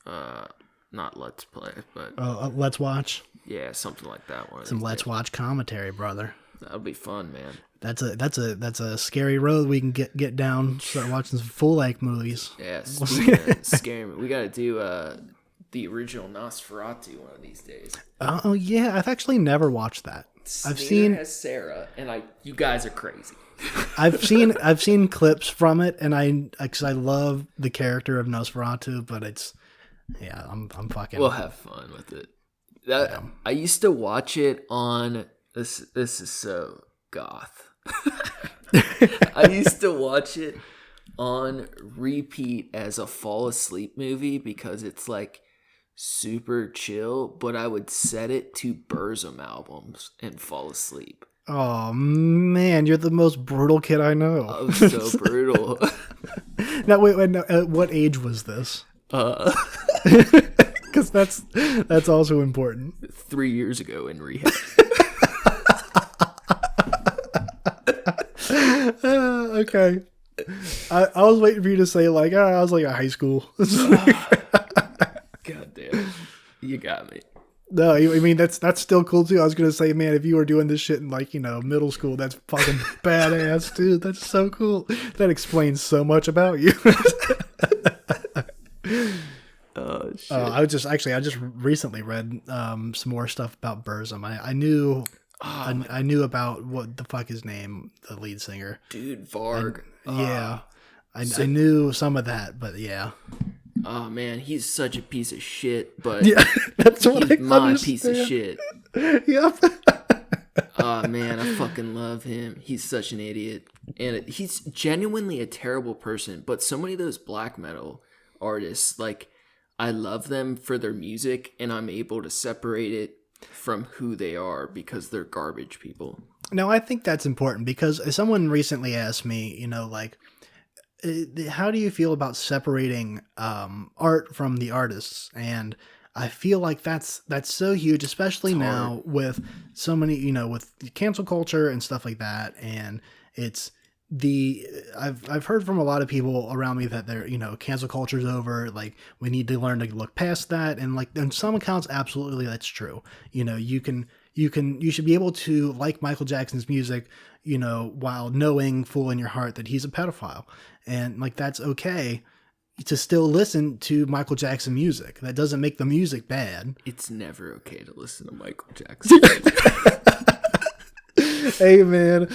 not Let's Play, but Let's Watch. Yeah, something like that one. Some Let's Watch commentary, brother. That'll be fun, man. That's a scary road we can get down. Start watching some full length movies. Yeah, scary. We got to do the original Nosferatu one of these days. Oh yeah, I've actually never watched that. I've Neither seen has Sarah, and you guys are crazy. I've seen clips from it, and because I love the character of Nosferatu, but I'm fucking. We'll have fun with it. I used to watch it on this is so goth. I used to watch it on repeat as a fall asleep movie because it's like super chill, but I would set it to Burzum albums and fall asleep. Oh man, you're the most brutal kid I know. I'm so brutal. Now wait, no, at what age was this? Because that's also important. 3 years ago in rehab. Okay. I was waiting for you to say like, I was like a high school. God damn. You got me. No, I mean, that's still cool too. I was going to say, man, if you were doing this shit in like, you know, middle school, that's fucking badass, dude. That's so cool. That explains so much about you. Oh, shit. I just recently read some more stuff about Burzum. I knew I knew about what the fuck his name, the lead singer. Dude, Varg. I knew some of that, but yeah. Oh man, he's such a piece of shit, but Yeah, that's what he's my understand. piece of shit. Yep. Oh man, I fucking love him. He's such an idiot. And he's genuinely a terrible person, but so many of those black metal artists, like, I love them for their music, and I'm able to separate it from who they are because they're garbage people. No, I think that's important because someone recently asked me, you know, like, how do you feel about separating art from the artists? And I feel like that's so huge, especially now with so many, with cancel culture and stuff like that. And it's I've heard from a lot of people around me that they're, cancel culture's over. Like, we need to learn to look past that. And like, on some accounts, absolutely, that's true. You should be able to like Michael Jackson's music, while knowing full in your heart that he's a pedophile. And like, that's okay to still listen to Michael Jackson music. That doesn't make the music bad. It's never okay to listen to Michael Jackson. Hey man,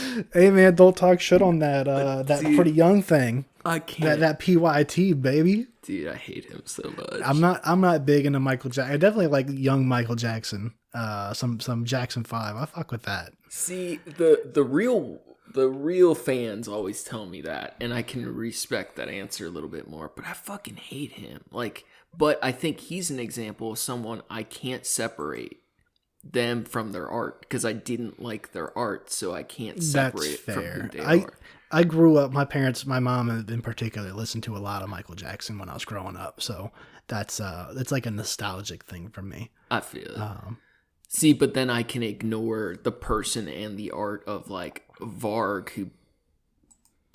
don't talk shit on that dude, pretty young thing. I can't. That PYT, baby. Dude, I hate him so much. I'm not big into Michael Jackson. I definitely like young Michael Jackson. Some Jackson 5. I fuck with that. See, the real fans always tell me that, and I can respect that answer a little bit more, but I fucking hate him. Like, but I think he's an example of someone I can't separate them from their art because I didn't like their art, so I can't separate it from who they are. I grew up, my mom in particular, listened to a lot of Michael Jackson when I was growing up, so that's like a nostalgic thing for me. I feel it. See, but then I can ignore the person and the art of like Varg, who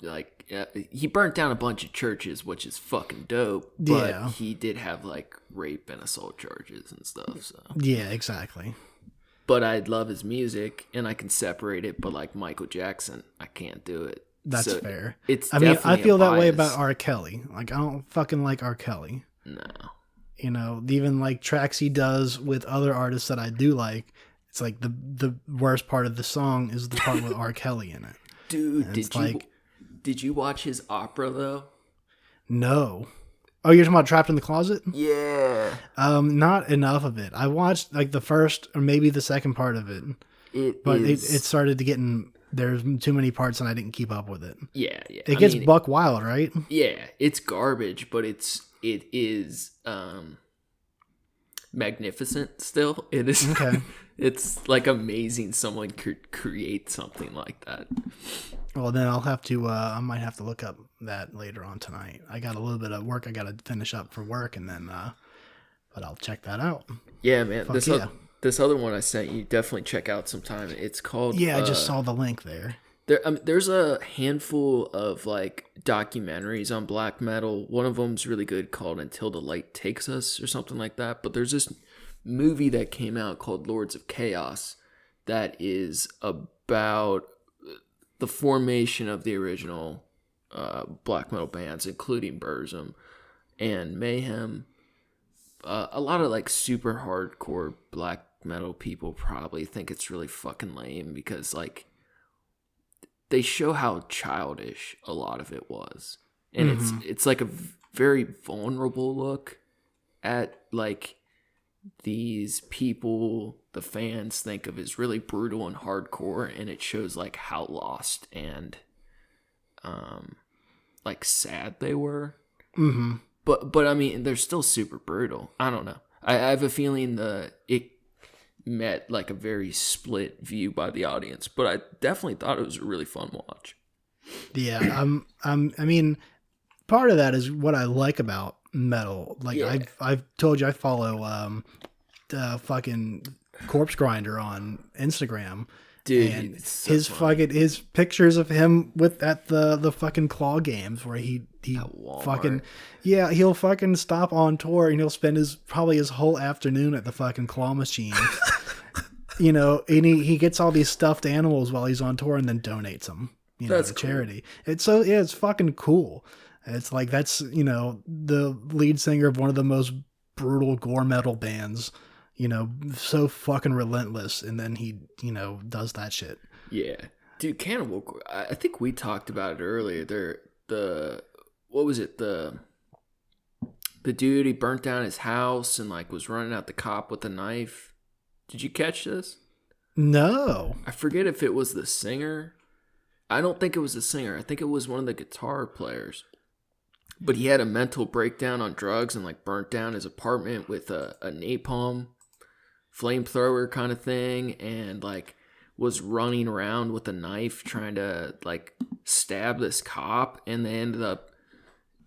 like he burnt down a bunch of churches, which is fucking dope. But he did have like rape and assault charges and stuff. So yeah, exactly. But I love his music, and I can separate it. But like Michael Jackson, I can't do it. That's fair. I feel that way about R. Kelly. Like, I don't fucking like R. Kelly. No. Even like tracks he does with other artists that I do like, it's like the worst part of the song is the part with R. Kelly in it. Dude, did you watch his opera though? No. Oh, you're talking about Trapped in the Closet? Yeah. Not enough of it. I watched like the first or maybe the second part of it. It started to get there's too many parts and I didn't keep up with it. Yeah. It gets buck wild, right? Yeah, it's garbage, but it is magnificent still. It is okay. It's like amazing someone could create something like that. Well, then I'll have to I might have to look up that later on tonight. I got a little bit of work I got to finish up for work, and then but I'll check that out. Yeah, man. This other one I sent you, definitely check out sometime. It's called I just saw the link there. There's a handful of like documentaries on black metal. One of them's really good, called Until the Light Takes Us or something like that. But there's this movie that came out called Lords of Chaos that is about the formation of the original black metal bands, including Burzum and Mayhem. A lot of like super hardcore black metal people probably think it's really fucking lame because like they show how childish a lot of it was, and it's like a very vulnerable look at like these people the fans think of as really brutal and hardcore, and it shows like how lost and like sad they were. But I mean, they're still super brutal. I don't know. I have a feeling it met like a very split view by the audience, but I definitely thought it was a really fun watch. Yeah, I mean, part of that is what I like about metal. Like I've told you, I follow fucking Corpse Grinder on Instagram. Dude, and so his pictures of him at the fucking claw games where he fucking he'll fucking stop on tour and he'll spend probably his whole afternoon at the fucking claw machine. And he gets all these stuffed animals while he's on tour and then donates them to charity. It's it's fucking cool. It's like that's the lead singer of one of the most brutal gore metal bands. So fucking relentless, and then he, does that shit. Yeah, dude, Cannibal Corpse. I think we talked about it earlier. What was it? The dude, he burnt down his house and like was running out the cop with a knife. Did you catch this? No, I forget if it was the singer. I don't think it was the singer. I think it was one of the guitar players. But he had a mental breakdown on drugs and like burnt down his apartment with a napalm flamethrower kind of thing, and like was running around with a knife trying to like stab this cop, and they ended up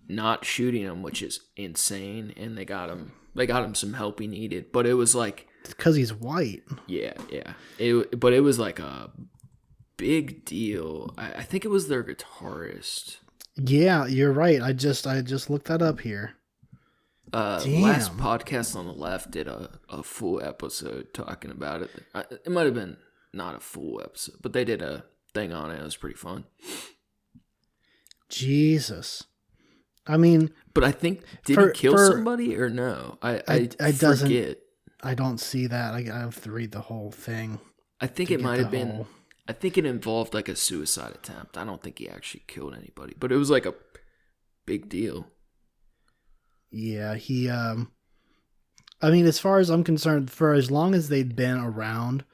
not shooting him, which is insane, and they got him some help he needed. But it was like, because he's white. Yeah. But it was like a big deal. I think it was their guitarist. Yeah, you're right. I just looked that up here. Last podcast on the left did a full episode talking about it. It might have been not a full episode, but they did a thing on it. It was pretty fun. Jesus. I mean, but I think did he kill somebody or no? I forget. I don't see that. I have to read the whole thing. I think it might have been. I think it involved like a suicide attempt. I don't think he actually killed anybody, but it was like a big deal. Yeah, he. I mean, as far as I'm concerned, for as long as they've been around,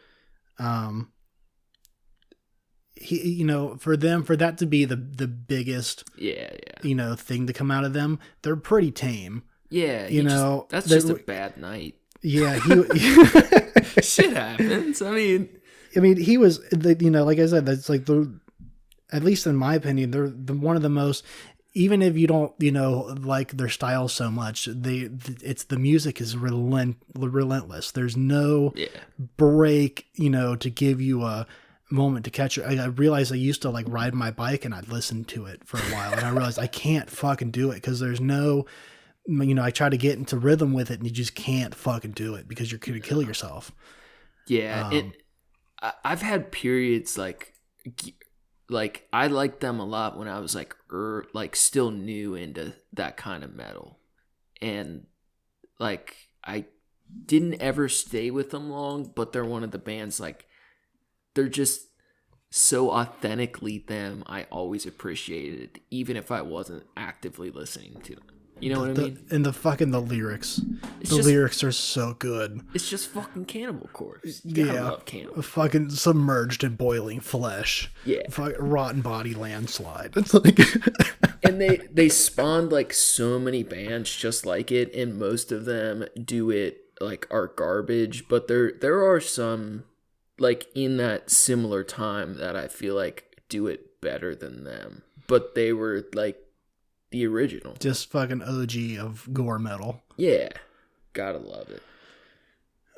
he, for that to be the biggest, thing to come out of them, they're pretty tame. Yeah, that's just a bad night. Yeah, shit happens. I mean, he was, like I said, that's like at least in my opinion, they're one of the most. Even if you don't, like their style so much, the music is relentless. There's no break, to give you a moment to catch it. I realized I used to like ride my bike and I'd listen to it for a while, and I realized I can't fucking do it because there's no, I try to get into rhythm with it and you just can't fucking do it because you're gonna kill yourself. Yeah, I've had periods like I liked them a lot when I was like still new into that kind of metal, and like I didn't ever stay with them long, but they're one of the bands like they're just so authentically them. I always appreciated it, even if I wasn't actively listening to them. You know what I mean? And the lyrics. Lyrics are so good. It's just fucking Cannibal Corpse. You gotta love Cannibal. Fucking submerged in boiling flesh. Yeah. Rotten body landslide. It's like... And they spawned like so many bands just like it, and most of them do it like are garbage, but there are some like in that similar time that I feel like do it better than them. But they were like the original. Just fucking OG of gore metal. Yeah. Gotta love it.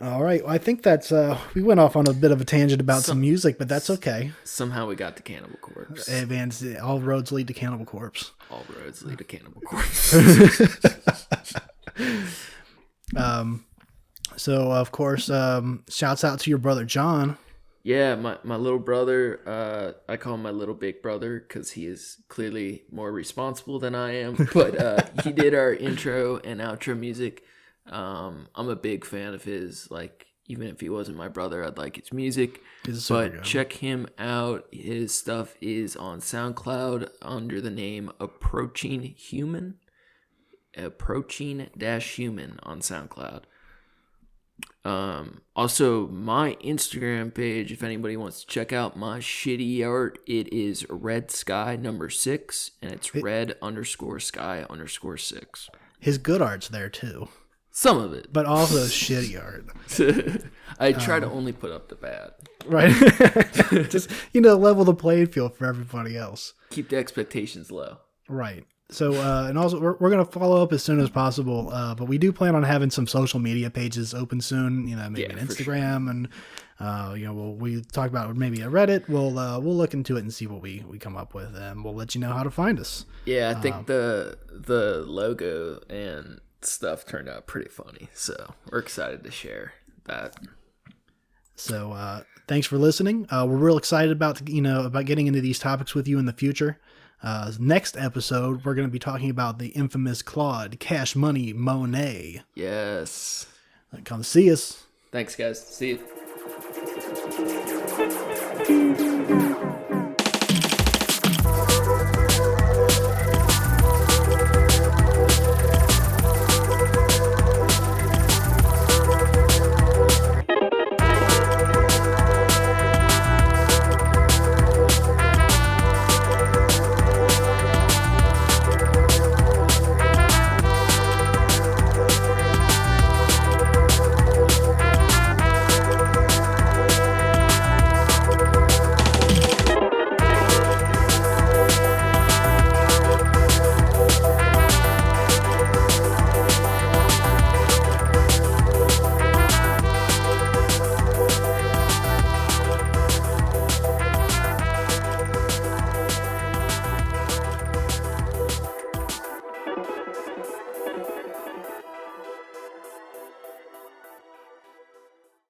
All right. Well, I think that's, we went off on a bit of a tangent about some music, but that's okay. Somehow we got to Cannibal Corpse. Hey, man, all roads lead to Cannibal Corpse. All roads lead to Cannibal Corpse. So, of course, shouts out to your brother, John. Yeah, my little brother, I call him my little big brother because he is clearly more responsible than I am. But he did our intro and outro music. I'm a big fan of his. Like, even if he wasn't my brother, I'd like his music. But check him out. His stuff is on SoundCloud under the name Approaching Human. Approaching-Human on SoundCloud. Also my Instagram page, if anybody wants to check out my shitty art, it is red sky 6, and it's red_sky_6. His good art's there too. Some of it. But also shitty art. I try to only put up the bad. Right. Just, level the playing field for everybody else. Keep the expectations low. Right. So, and also we're going to follow up as soon as possible. But we do plan on having some social media pages open soon, maybe an Instagram, and, we talk about maybe a Reddit. We'll look into it and see what we come up with, and we'll let you know how to find us. Yeah. I think the logo and stuff turned out pretty funny. So we're excited to share that. So, thanks for listening. We're real excited about, about getting into these topics with you in the future. Next episode, we're going to be talking about the infamous Claude Cash Money Monet. Yes. Come see us. Thanks, guys. See you.